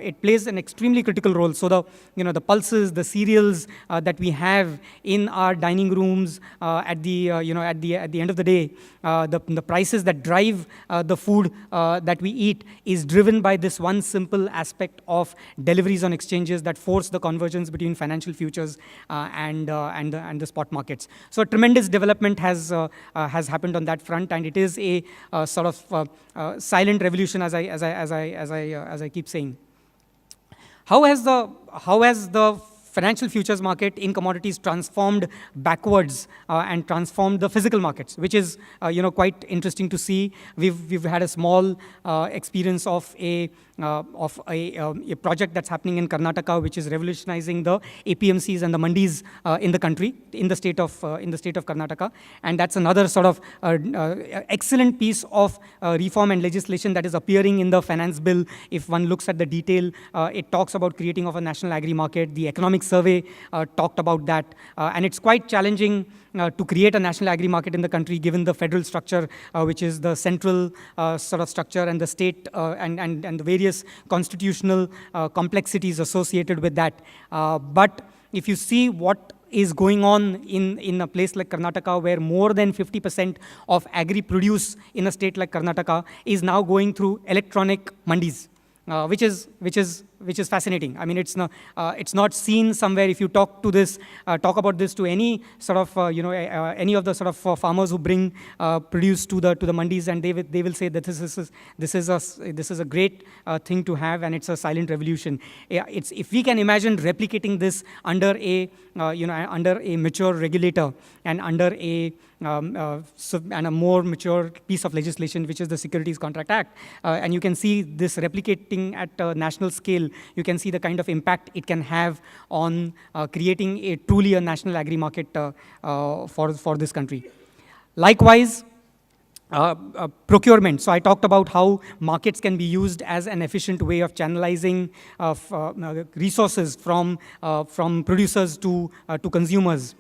It plays an extremely critical role. So the pulses, the cereals that we have in our dining rooms at the end of the day, the prices that drive the food that we eat is driven by this one simple aspect of deliveries on exchanges that force the convergence between financial futures and the spot markets. So a tremendous development has happened on that front, and it is a sort of silent revolution, as I keep saying. How has the financial futures market in commodities transformed backwards and transformed the physical markets, which is quite interesting to see. We've had a small experience of a project that's happening in Karnataka, which is revolutionizing the APMCs and the mandis in the country, in the state of Karnataka, and that's another sort of excellent piece of reform and legislation that is appearing in the finance bill. If one looks at the detail, it talks about creating of a national agri market. The economic survey talked about that, and it's quite challenging to create a national agri market in the country, given the federal structure, which is the central sort of structure, and the state and the various constitutional complexities associated with that. But if you see what is going on in a place like Karnataka, where more than 50% of agri produce in a state like Karnataka is now going through electronic mandis, which is which is fascinating. I mean, it's not seen somewhere. If you talk about this to any sort of any of the sort of farmers who bring produce to the mandis, and they will say that this is a great thing to have, and it's a silent revolution. If we can imagine replicating this under a mature regulator and under a more mature piece of legislation, which is the Securities Contract Act. And you can see this replicating at a national scale. You can see the kind of impact it can have on creating truly a national agri-market for this country. Likewise, procurement. So I talked about how markets can be used as an efficient way of channelizing resources from producers to consumers.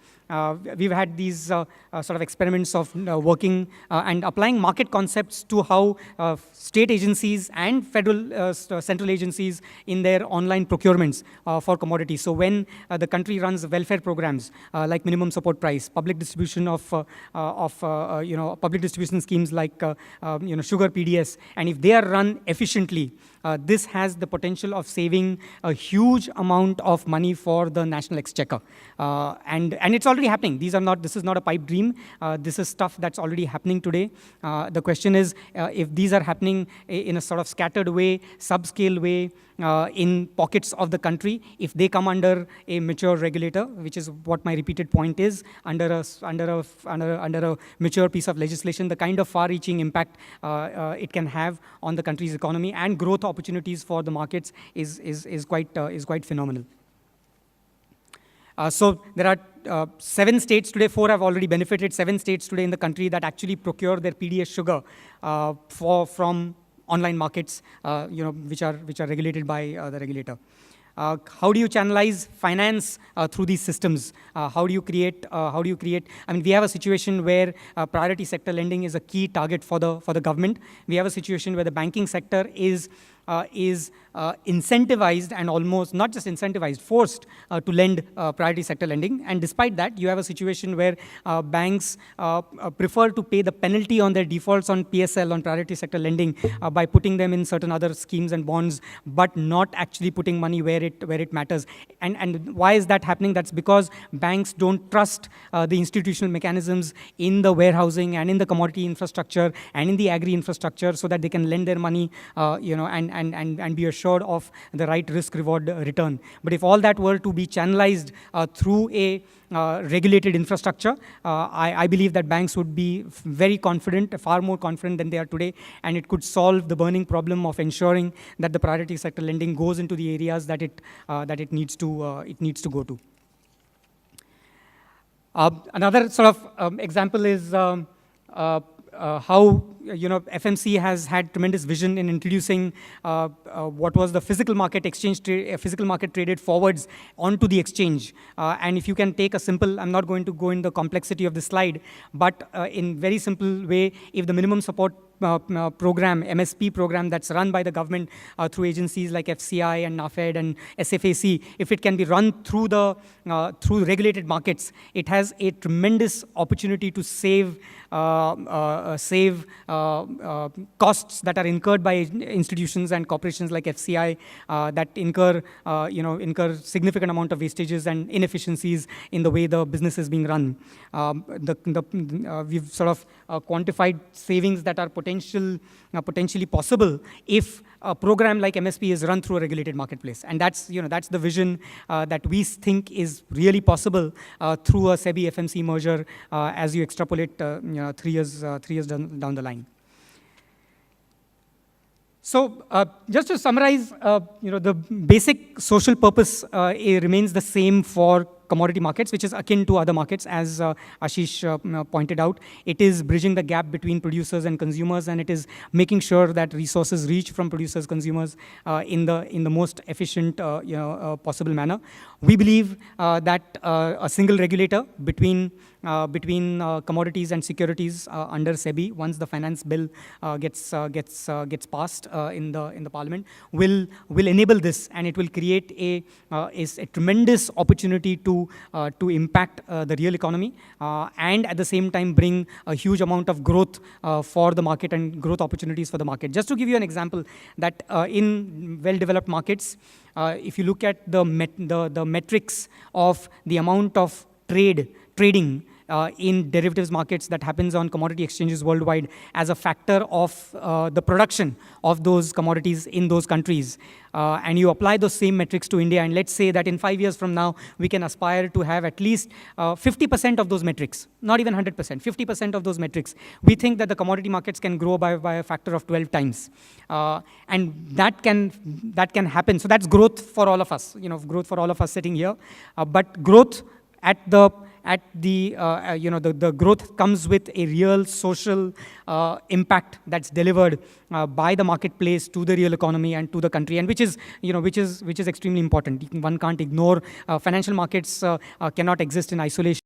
We've had these sort of experiments of working and applying market concepts to how state agencies and federal central agencies in their online procurements for commodities. So when the country runs welfare programs like minimum support price, public distribution of public distribution schemes like sugar PDS, and if they are run efficiently, this has the potential of saving a huge amount of money for the national exchequer, and it's already happening. This is not a pipe dream. This is stuff that's already happening today. The question is, if these are happening in a sort of scattered way, subscale way, in pockets of the country, if they come under a mature regulator, which is what my repeated point is, under a mature piece of legislation, the kind of far-reaching impact it can have on the country's economy and growth opportunities for the markets is quite phenomenal. So there are 7 states today, 4 have already benefited, 7 states today in the country that actually procure their PDS sugar from online markets, which are regulated by the regulator. How do you channelize finance through these systems? How do you create? I mean, we have a situation where priority sector lending is a key target for the government. We have a situation where the banking sector is incentivized and almost not just incentivized, forced to lend priority sector lending. And despite that, you have a situation where banks prefer to pay the penalty on their defaults on PSL, on priority sector lending, by putting them in certain other schemes and bonds, but not actually putting money where it matters. And why is that happening? That's because banks don't trust the institutional mechanisms in the warehousing and in the commodity infrastructure and in the agri infrastructure, so that they can lend their money, and be assured of the right risk-reward return. But if all that were to be channelized through a regulated infrastructure, I believe that banks would be very confident, far more confident than they are today, and it could solve the burning problem of ensuring that the priority sector lending goes into the areas that it needs to go to. Another sort of example is how FMC has had tremendous vision in introducing what was the physical market physical market traded forwards onto the exchange. And if you can take a simple, I'm not going to go in the complexity of the slide, but in very simple way, if the minimum support program, MSP program that's run by the government through agencies like FCI and NAFED and SFAC, if it can be run through regulated markets, it has a tremendous opportunity to save costs that are incurred by institutions and corporations like FCI that incur significant amount of wastages and inefficiencies in the way the business is being run. We've sort of quantified savings that are potentially possible if a program like MSP is run through a regulated marketplace, and that's the vision that we think is really possible through a SEBI FMC merger as you extrapolate 3 years down the line. So just to summarize, the basic social purpose remains the same for commodity markets, which is akin to other markets, as Ashish pointed out. It is bridging the gap between producers and consumers, and it is making sure that resources reach from producers, consumers in the most efficient possible manner. We believe that a single regulator between between commodities and securities under SEBI, once the finance bill gets passed in the parliament, will enable this, and it will create a tremendous opportunity to impact the real economy, and at the same time bring a huge amount of growth for the market and growth opportunities for the market. Just to give you an example, that in well-developed markets, if you look at the metrics of the amount of trading in derivatives markets that happens on commodity exchanges worldwide as a factor of the production of those commodities in those countries, and you apply those same metrics to India, and let's say that in 5 years from now, we can aspire to have at least 50% of those metrics, not even 100%, 50% of those metrics. We think that the commodity markets can grow by a factor of 12 times. And that can happen. So that's growth for all of us, growth for all of us sitting here. But growth the growth comes with a real social impact that's delivered by the marketplace to the real economy and to the country, and which is extremely important. One can't ignore financial markets cannot exist in isolation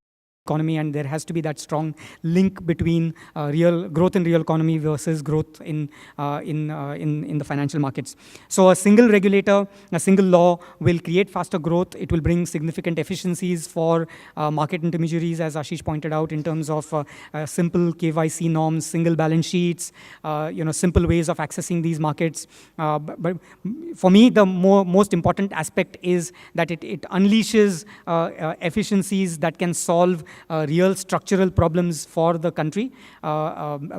economy, and there has to be that strong link between real growth in real economy versus growth in the financial markets. So a single regulator, a single law will create faster growth. It will bring significant efficiencies for market intermediaries, as Ashish pointed out, in terms of simple KYC norms, single balance sheets, simple ways of accessing these markets. But for me, the most important aspect is that it unleashes efficiencies that can solve real structural problems for the country,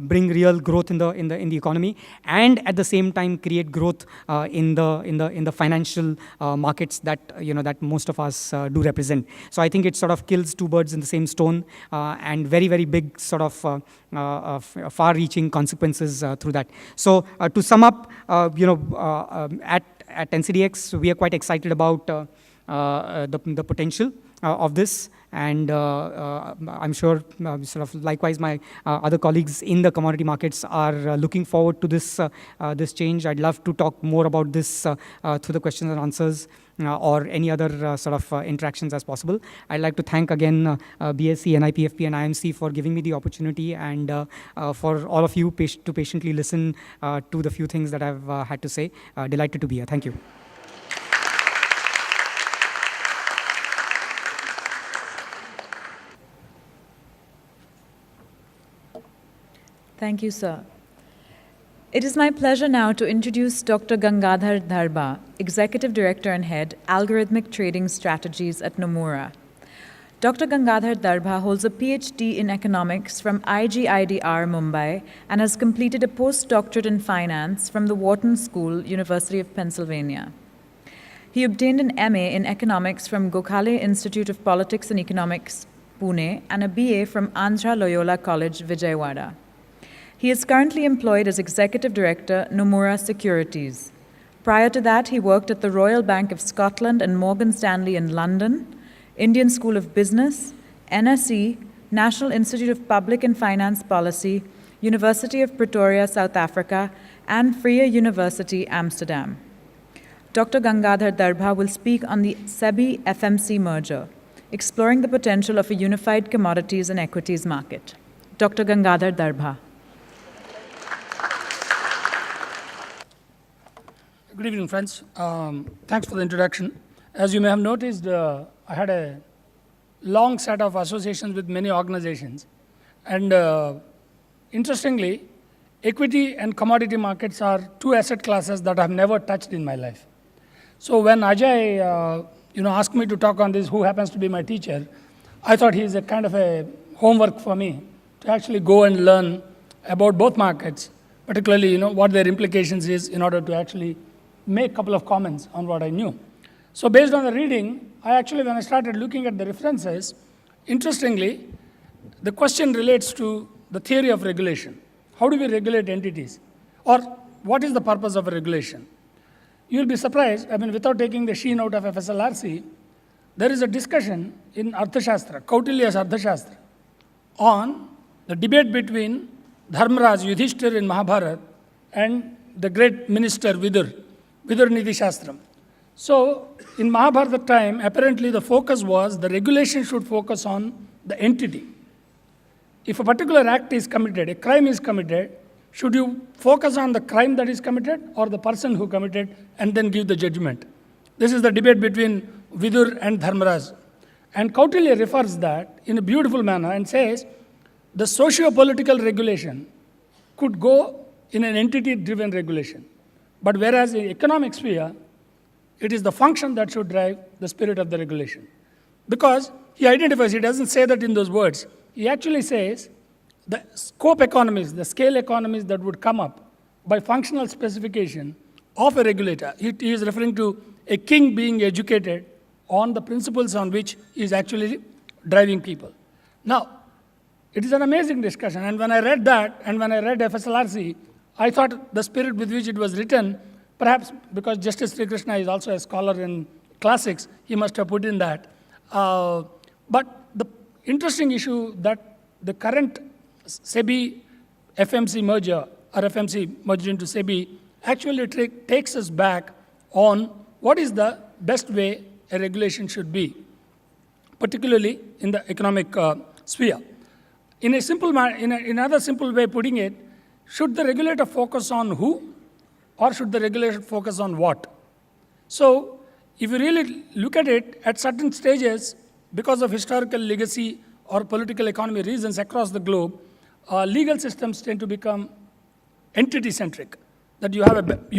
bring real growth in the economy, and at the same time create growth in the financial markets that that most of us do represent. So I think it sort of kills two birds in the same stone, and very, very big sort of far-reaching consequences through that. So to sum up, at NCDX, we are quite excited about the potential of this, and I'm sure sort of likewise my other colleagues in the commodity markets are looking forward to this change. I'd love to talk more about this through the questions and answers or any other sort of interactions as possible. I'd like to thank again BSc, NIPFP and IMC for giving me the opportunity, and for all of you to patiently listen to the few things that I've had to say. Delighted to be here. Thank you. Thank you, sir. It is my pleasure now to introduce Dr. Gangadhar Dharba, Executive Director and Head, Algorithmic Trading Strategies at Nomura. Dr. Gangadhar Dharba holds a PhD in economics from IGIDR, Mumbai, and has completed a postdoctorate in finance from the Wharton School, University of Pennsylvania. He obtained an MA in economics from Gokhale Institute of Politics and Economics, Pune, and a BA from Andhra Loyola College, Vijayawada. He is currently employed as Executive Director, Nomura Securities. Prior to that, he worked at the Royal Bank of Scotland and Morgan Stanley in London, Indian School of Business, NSE, National Institute of Public and Finance Policy, University of Pretoria, South Africa, and Vrije University, Amsterdam. Dr. Gangadhar Dharba will speak on the SEBI-FMC merger, exploring the potential of a unified commodities and equities market. Dr. Gangadhar Dharba. Good evening, friends. Thanks for the introduction. As you may have noticed, I had a long set of associations with many organizations. And interestingly, equity and commodity markets are two asset classes that I've never touched in my life. So when Ajay asked me to talk on this, who happens to be my teacher, I thought he's a kind of a homework for me to actually go and learn about both markets, particularly what their implications is in order to actually make a couple of comments on what I knew. So based on the reading, when I started looking at the references, interestingly, the question relates to the theory of regulation. How do we regulate entities? Or what is the purpose of a regulation? You'll be surprised, without taking the sheen out of FSLRC, there is a discussion in Arthashastra, Kautilya's Arthashastra, on the debate between Dharmaraj, Yudhishthir in Mahabharata, and the great minister Vidur Niti Shastram. So in Mahabharata time, apparently the focus was the regulation should focus on the entity. if a particular act is committed, a crime is committed, should you focus on the crime that is committed or the person who committed and then give the judgment? This is the debate between Vidur and Dharmaraj. And Kautilya refers that in a beautiful manner and says the socio-political regulation could go in an entity-driven regulation. But whereas in economic sphere, it is the function that should drive the spirit of the regulation. Because he identifies, he doesn't say that in those words. He actually says the scope economies, the scale economies that would come up by functional specification of a regulator. He is referring to a king being educated on the principles on which he is actually driving people. Now, it is an amazing discussion. And when I read that, and when I read FSLRC, I thought the spirit with which it was written, perhaps because Justice Sri Krishna is also a scholar in classics, he must have put in that. But the interesting issue that the current SEBI FMC merger, or FMC merged into SEBI, actually takes us back on what is the best way a regulation should be, particularly in the economic sphere. In a simple in another simple way putting it, should the regulator focus on who, or should the regulator focus on what? So, if you really look at it, at certain stages, because of historical legacy or political economy reasons across the globe, legal systems tend to become entity-centric. That you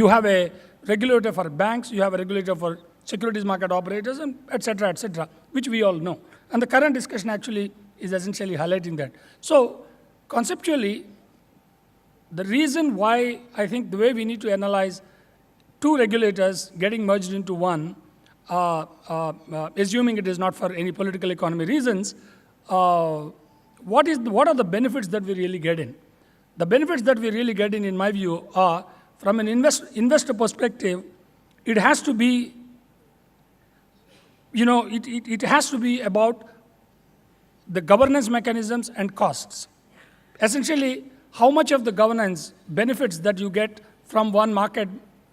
have a regulator for banks, you have a regulator for securities market operators, and et cetera, which we all know. And the current discussion actually is essentially highlighting that. So, conceptually, the reason why I think the way we need to analyze two regulators getting merged into one, assuming it is not for any political economy reasons, what are the benefits that we really get in? The benefits that we really get in my view, are from an investor perspective, it has to be, it has to be about the governance mechanisms and costs. Essentially, how much of the governance benefits that you get from one market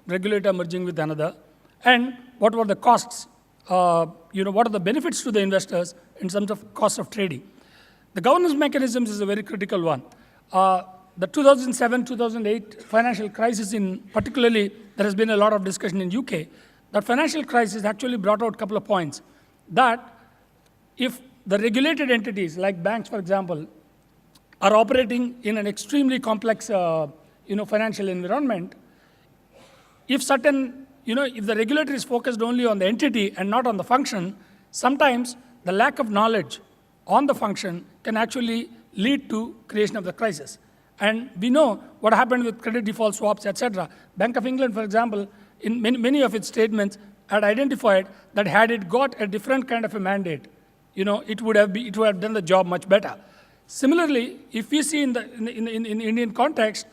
regulator merging with another, and what were the costs, what are the benefits to the investors in terms of cost of trading. The governance mechanisms is a very critical one. The 2007-2008 financial crisis, particularly, there has been a lot of discussion in UK. That financial crisis actually brought out a couple of points. That if the regulated entities, like banks, for example, are operating in an extremely complex, financial environment, if the regulator is focused only on the entity and not on the function, sometimes the lack of knowledge on the function can actually lead to creation of the crisis. And we know what happened with credit default swaps, etc. Bank of England, for example, in many of its statements, had identified that had it got a different kind of a mandate, it would have done the job much better. Similarly, if we see in Indian context,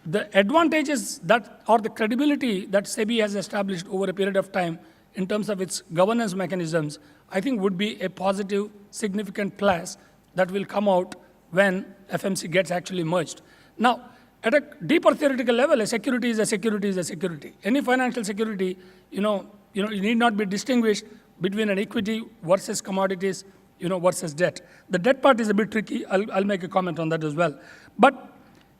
the advantages or the credibility that SEBI has established over a period of time in terms of its governance mechanisms, I think would be a positive, significant plus that will come out when FMC gets actually merged. Now, at a deeper theoretical level, a security is a security is a security. Any financial security, you need not be distinguished between an equity versus commodities, versus debt. The debt part is a bit tricky. I'll make a comment on that as well. But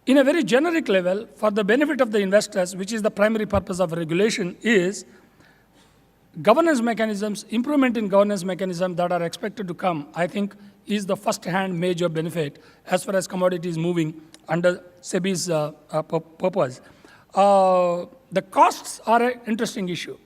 in a very generic level, for the benefit of the investors, which is the primary purpose of regulation, is governance mechanisms, improvement in governance mechanisms that are expected to come, I think, is the first-hand major benefit as far as commodities moving under SEBI's purpose. The costs are an interesting issue.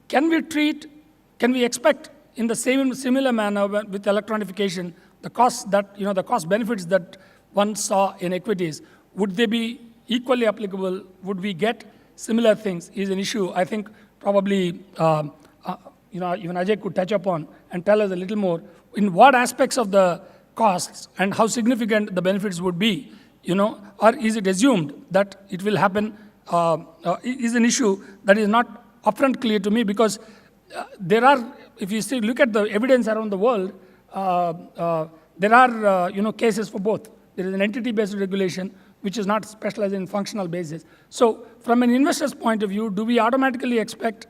Can we expect in the similar manner with electronification, the costs the cost benefits that one saw in equities, would they be equally applicable? Would we get similar things? Is an issue I think probably even Ajay could touch upon and tell us a little more in what aspects of the costs and how significant the benefits would be, or is it assumed that it will happen, is an issue that is not upfront clear to me, because there are, if you look at the evidence around the world, there are cases for both. There is an entity-based regulation which is not specialized in functional basis. So from an investor's point of view, do we automatically expect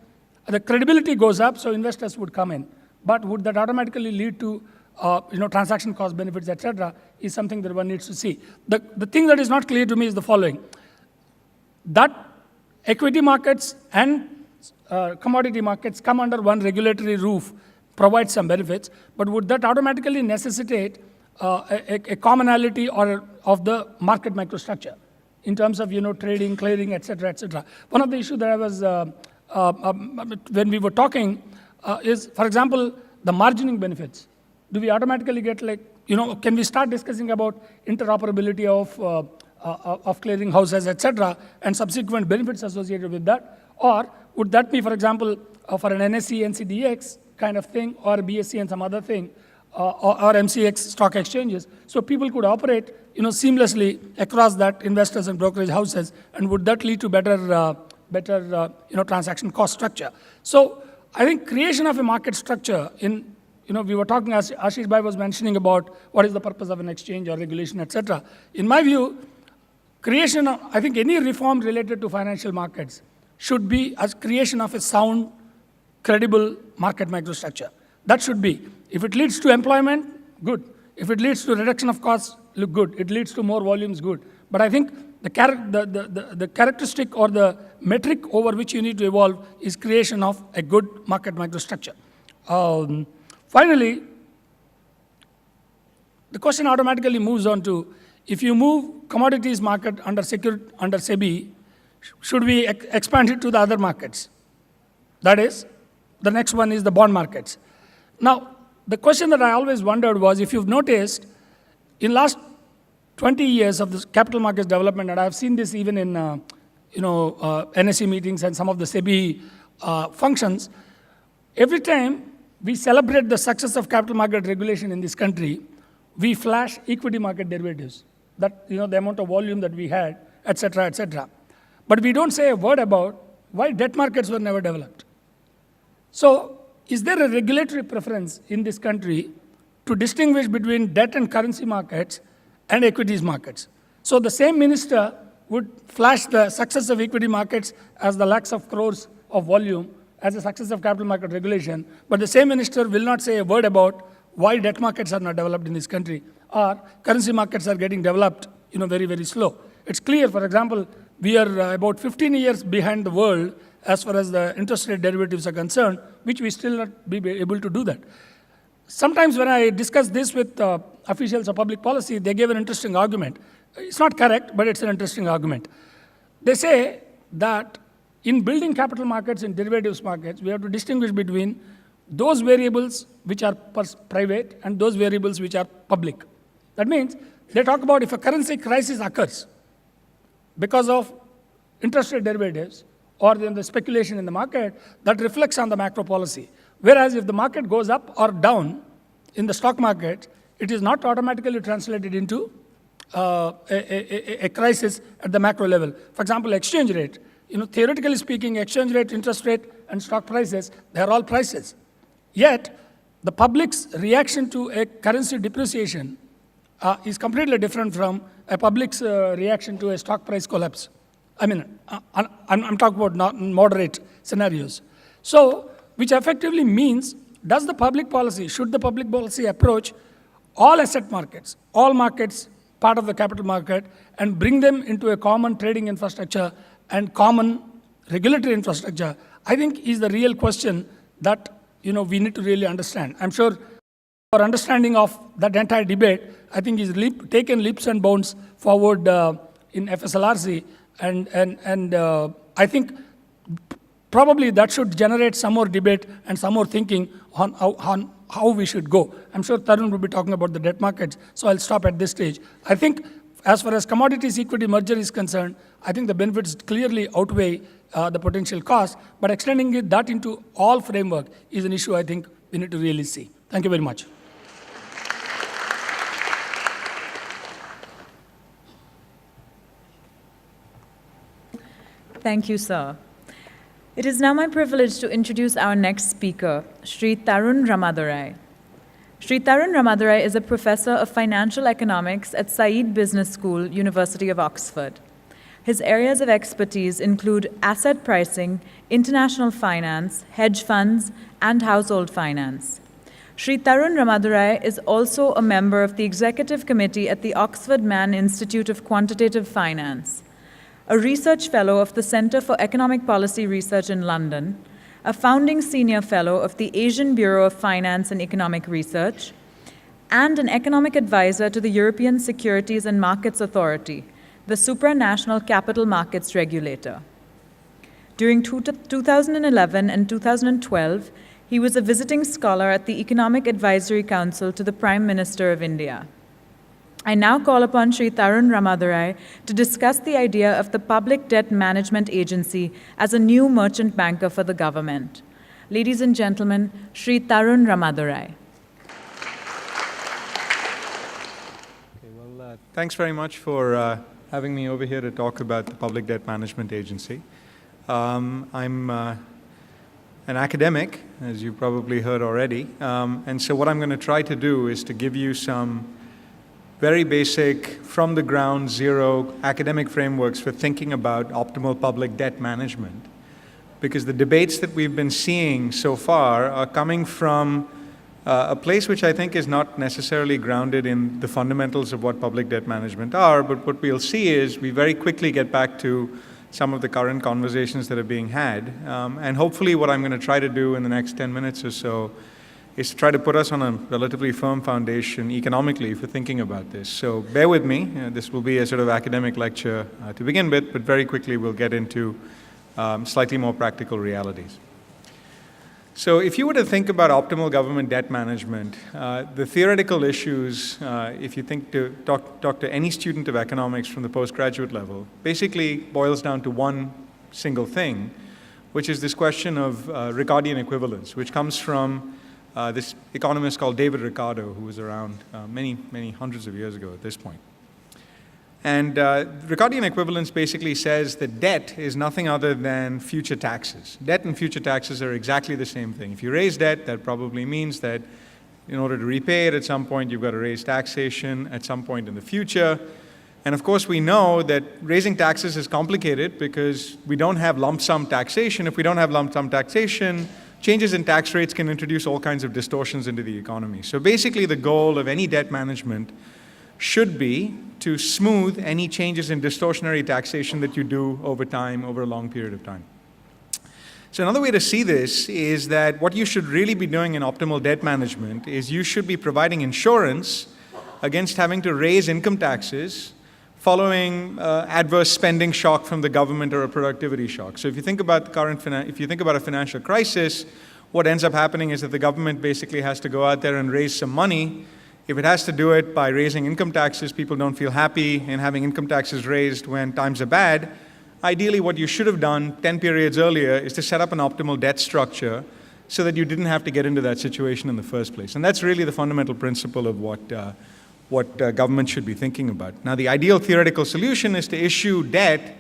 the credibility goes up, so investors would come in? But would that automatically lead to transaction cost benefits, etc., is something that one needs to see. The thing that is not clear to me is the following: that equity markets and commodity markets come under one regulatory roof, provide some benefits, but would that automatically necessitate a commonality of the market microstructure in terms of trading, clearing, etc., etc.? One of the issues that I was when we were talking is, for example, the margining benefits. Do we automatically get can we start discussing about interoperability of clearing houses, etc., and subsequent benefits associated with that? Or would that be, for example, for an NSE, NCDX kind of thing, or BSE and some other thing, or MCX stock exchanges, so people could operate seamlessly across that investors and brokerage houses, and would that lead to better transaction cost structure? So I think creation of a market structure we were talking, as Ashish Bhai was mentioning, about what is the purpose of an exchange or regulation, etc. In my view, I think any reform related to financial markets should be as creation of a sound, credible market microstructure. That should be. If it leads to employment, good. If it leads to reduction of costs, look good. It leads to more volumes, good. But I think the characteristic or the metric over which you need to evolve is creation of a good market microstructure. Finally, the question automatically moves on to, if you move commodities market under SEBI, should we expand it to the other markets? That is, the next one is the bond markets. Now, the question that I always wondered was, if you've noticed, in last 20 years of this capital markets development, and I've seen this even in NSE meetings and some of the SEBI functions, every time we celebrate the success of capital market regulation in this country, we flash equity market derivatives, that the amount of volume that we had, etc., etc. But we don't say a word about why debt markets were never developed. So, is there a regulatory preference in this country to distinguish between debt and currency markets and equities markets? So the same minister would flash the success of equity markets as the lakhs of crores of volume as a success of capital market regulation, but the same minister will not say a word about why debt markets are not developed in this country, or currency markets are getting developed very, very slow. It's clear, for example, we are about 15 years behind the world as far as the interest rate derivatives are concerned, which we still not be able to do that. Sometimes when I discuss this with officials of public policy, they give an interesting argument. It's not correct, but it's an interesting argument. They say that in building capital markets and derivatives markets, we have to distinguish between those variables which are private and those variables which are public. That means they talk about if a currency crisis occurs because of interest rate derivatives or then the speculation in the market, that reflects on the macro policy. Whereas if the market goes up or down in the stock market, it is not automatically translated into a crisis at the macro level. For example, exchange rate. Theoretically speaking, exchange rate, interest rate, and stock prices, they are all prices. Yet, the public's reaction to a currency depreciation is completely different from a public's reaction to a stock price collapse. I mean, I'm talking about moderate scenarios. So, which effectively means, should the public policy approach all asset markets, all markets, part of the capital market, and bring them into a common trading infrastructure and common regulatory infrastructure, I think is the real question that we need to really understand. I'm sure our understanding of that entire debate, I think, is taken leaps and bounds forward in FSLRC, and I think probably that should generate some more debate and some more thinking on how we should go. I'm sure Tarun will be talking about the debt markets, so I'll stop at this stage. I think as far as commodities equity merger is concerned, I think the benefits clearly outweigh the potential cost, but extending that into all framework is an issue I think we need to really see. Thank you very much. Thank you, sir. It is now my privilege to introduce our next speaker, Shri Tarun Ramadurai. Shri Tarun Ramadurai is a professor of financial economics at Said Business School, University of Oxford. His areas of expertise include asset pricing, international finance, hedge funds, and household finance. Shri Tarun Ramadurai is also a member of the Executive Committee at the Oxford Mann Institute of Quantitative Finance, a research fellow of the Centre for Economic Policy Research in London, a founding senior fellow of the Asian Bureau of Finance and Economic Research, and an economic advisor to the European Securities and Markets Authority, the supranational capital markets regulator. During 2011 and 2012, he was a visiting scholar at the Economic Advisory Council to the Prime Minister of India. I now call upon Shri Tarun Ramadurai to discuss the idea of the Public Debt Management Agency as a new merchant banker for the government. Ladies and gentlemen, Shri Tarun Ramadurai. Thanks very much for having me over here to talk about the Public Debt Management Agency. I'm an academic, as you probably heard already, and so what I'm going to try to do is to give you some very basic, from the ground zero academic frameworks for thinking about optimal public debt management. Because the debates that we've been seeing so far are coming from a place which I think is not necessarily grounded in the fundamentals of what public debt management are, but what we'll see is we very quickly get back to some of the current conversations that are being had. And hopefully what I'm going to try to do in the next 10 minutes or so is to try to put us on a relatively firm foundation economically for thinking about this. So bear with me. This will be a sort of academic lecture to begin with, but very quickly we'll get into slightly more practical realities. So if you were to think about optimal government debt management, the theoretical issues, if you think to talk to any student of economics from the postgraduate level, basically boils down to one single thing, which is this question of Ricardian equivalence, which comes from this economist called David Ricardo, who was around many hundreds of years ago at this point. And Ricardian equivalence basically says that debt is nothing other than future taxes. Debt and future taxes are exactly the same thing. If you raise debt, that probably means that in order to repay it at some point, you've got to raise taxation at some point in the future. And of course, we know that raising taxes is complicated because we don't have lump sum taxation. If we don't have lump sum taxation, changes in tax rates can introduce all kinds of distortions into the economy. So basically, the goal of any debt management should be to smooth any changes in distortionary taxation that you do over time, over a long period of time. So another way to see this is that what you should really be doing in optimal debt management is you should be providing insurance against having to raise income taxes following adverse spending shock from the government or a productivity shock. So if you think about the current, if you think about a financial crisis, what ends up happening is that the government basically has to go out there and raise some money. If it has to do it by raising income taxes, people don't feel happy in having income taxes raised when times are bad. Ideally, what you should have done 10 periods earlier is to set up an optimal debt structure so that you didn't have to get into that situation in the first place. And that's really the fundamental principle of what government should be thinking about. Now, the ideal theoretical solution is to issue debt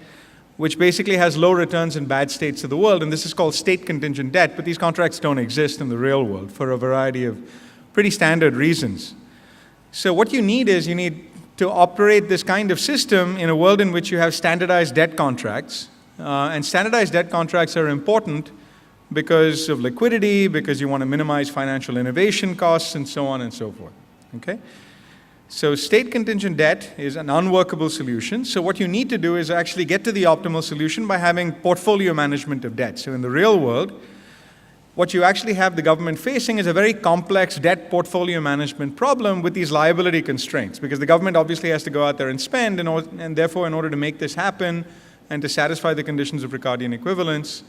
which basically has low returns in bad states of the world, and this is called state contingent debt, but these contracts don't exist in the real world for a variety of pretty standard reasons. So what you need is you need to operate this kind of system in a world in which you have standardized debt contracts. And standardized debt contracts are important because of liquidity, because you want to minimize financial innovation costs, and so on and so forth. Okay? So state contingent debt is an unworkable solution. So what you need to do is actually get to the optimal solution by having portfolio management of debt. So in the real world, what you actually have the government facing is a very complex debt portfolio management problem with these liability constraints, because the government obviously has to go out there and spend, and therefore in order to make this happen and to satisfy the conditions of Ricardian equivalence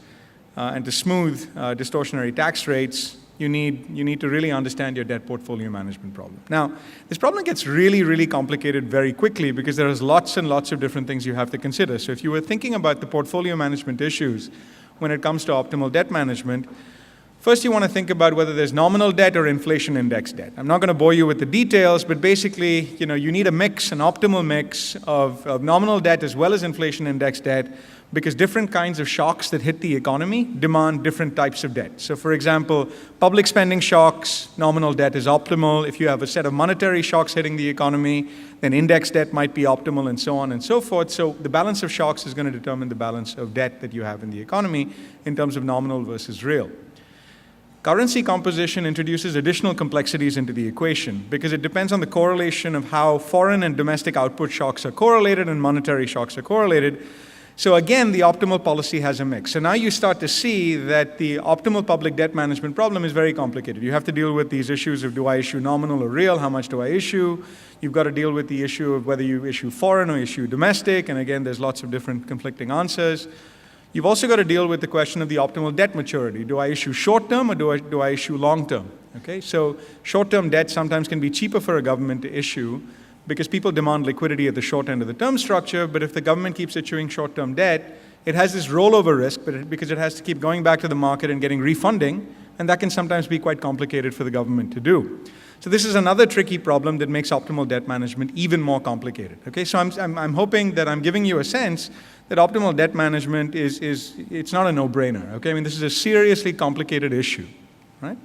and to smooth distortionary tax rates, you need to really understand your debt portfolio management problem. Now, this problem gets really, really complicated very quickly because there is lots and lots of different things you have to consider. So if you were thinking about the portfolio management issues when it comes to optimal debt management, first, you want to think about whether there's nominal debt or inflation index debt. I'm not going to bore you with the details, but basically, you need a mix, an optimal mix of nominal debt as well as inflation index debt, because different kinds of shocks that hit the economy demand different types of debt. So for example, public spending shocks, nominal debt is optimal. If you have a set of monetary shocks hitting the economy, then index debt might be optimal, and so on and so forth. So the balance of shocks is going to determine the balance of debt that you have in the economy in terms of nominal versus real. Currency composition introduces additional complexities into the equation because it depends on the correlation of how foreign and domestic output shocks are correlated and monetary shocks are correlated. So again, the optimal policy has a mix. So now you start to see that the optimal public debt management problem is very complicated. You have to deal with these issues of do I issue nominal or real, how much do I issue? You've got to deal with the issue of whether you issue foreign or issue domestic, and again, there's lots of different conflicting answers. You've also got to deal with the question of the optimal debt maturity. Do I issue short-term or do I issue long-term? Okay, so short-term debt sometimes can be cheaper for a government to issue because people demand liquidity at the short end of the term structure, but if the government keeps issuing short-term debt, it has this rollover risk because it has to keep going back to the market and getting refunding, and that can sometimes be quite complicated for the government to do. So this is another tricky problem that makes optimal debt management even more complicated. Okay, so I'm hoping that I'm giving you a sense that optimal debt management it's not a no-brainer. Okay, I mean this is a seriously complicated issue, right?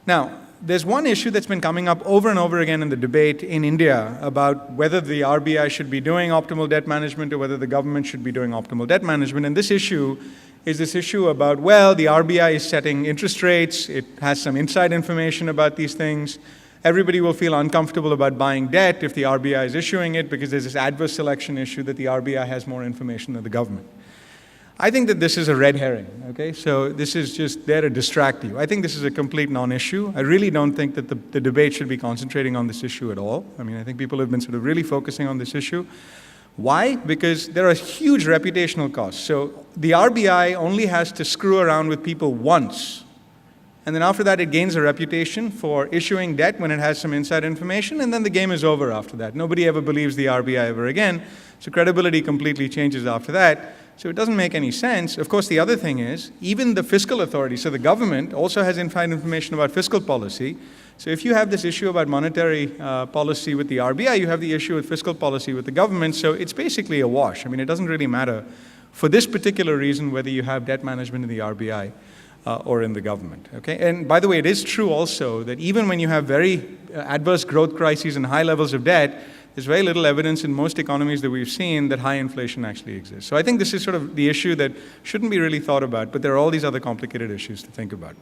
Now, there's one issue that's been coming up over and over again in the debate in India about whether the RBI should be doing optimal debt management or whether the government should be doing optimal debt management. And this issue is this issue about, well, the RBI is setting interest rates, it has some inside information about these things. Everybody will feel uncomfortable about buying debt if the RBI is issuing it because there's this adverse selection issue that the RBI has more information than the government. I think that this is a red herring, okay? So this is just there to distract you. I think this is a complete non-issue. I really don't think that the debate should be concentrating on this issue at all. I mean, I think people have been sort of really focusing on this issue. Why? Because there are huge reputational costs. So the RBI only has to screw around with people once. And then after that, it gains a reputation for issuing debt when it has some inside information, and then the game is over after that. Nobody ever believes the RBI ever again. So credibility completely changes after that. So it doesn't make any sense. Of course, the other thing is, even the fiscal authority, so the government also has inside information about fiscal policy. So if you have this issue about monetary policy with the RBI, you have the issue with fiscal policy with the government. So it's basically a wash. I mean, it doesn't really matter for this particular reason whether you have debt management in the RBI or in the government. Okay? And by the way, it is true also that even when you have very adverse growth crises and high levels of debt, there's very little evidence in most economies that we've seen that high inflation actually exists. So I think this is sort of the issue that shouldn't be really thought about, but there are all these other complicated issues to think about.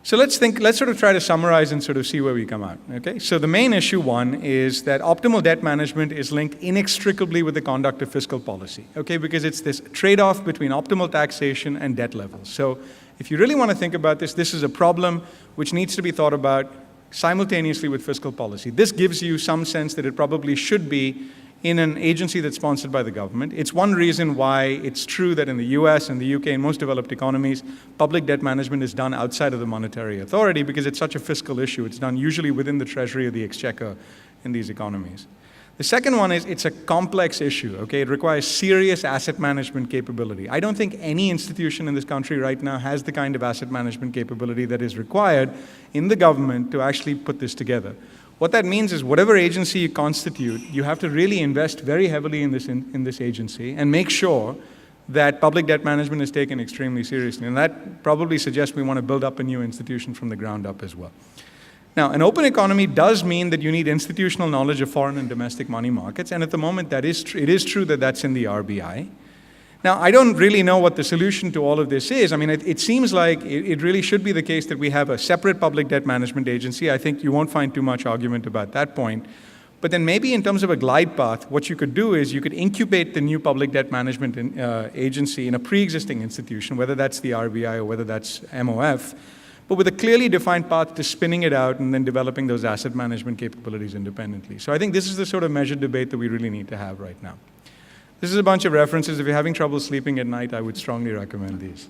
So let's sort of try to summarize and sort of see where we come out. Okay? So the main issue one is that optimal debt management is linked inextricably with the conduct of fiscal policy. Okay? Because it's this trade-off between optimal taxation and debt levels. So if you really want to think about this, this is a problem which needs to be thought about simultaneously with fiscal policy. This gives you some sense that it probably should be in an agency that's sponsored by the government. It's one reason why it's true that in the US and the UK and most developed economies, public debt management is done outside of the monetary authority because it's such a fiscal issue. It's done usually within the treasury or the exchequer in these economies. The second one is it's a complex issue, okay? It requires serious asset management capability. I don't think any institution in this country right now has the kind of asset management capability that is required in the government to actually put this together. What that means is whatever agency you constitute, you have to really invest very heavily in this agency and make sure that public debt management is taken extremely seriously. And that probably suggests we want to build up a new institution from the ground up as well. Now, an open economy does mean that you need institutional knowledge of foreign and domestic money markets, and at the moment it is true that that's in the RBI. Now, I don't really know what the solution to all of this is. I mean, it seems like it really should be the case that we have a separate public debt management agency. I think you won't find too much argument about that point. But then maybe in terms of a glide path, what you could do is you could incubate the new public debt management agency in a pre-existing institution, whether that's the RBI or whether that's MOF, but with a clearly defined path to spinning it out and then developing those asset management capabilities independently. So I think this is the sort of measured debate that we really need to have right now. This is a bunch of references. If you're having trouble sleeping at night, I would strongly recommend these.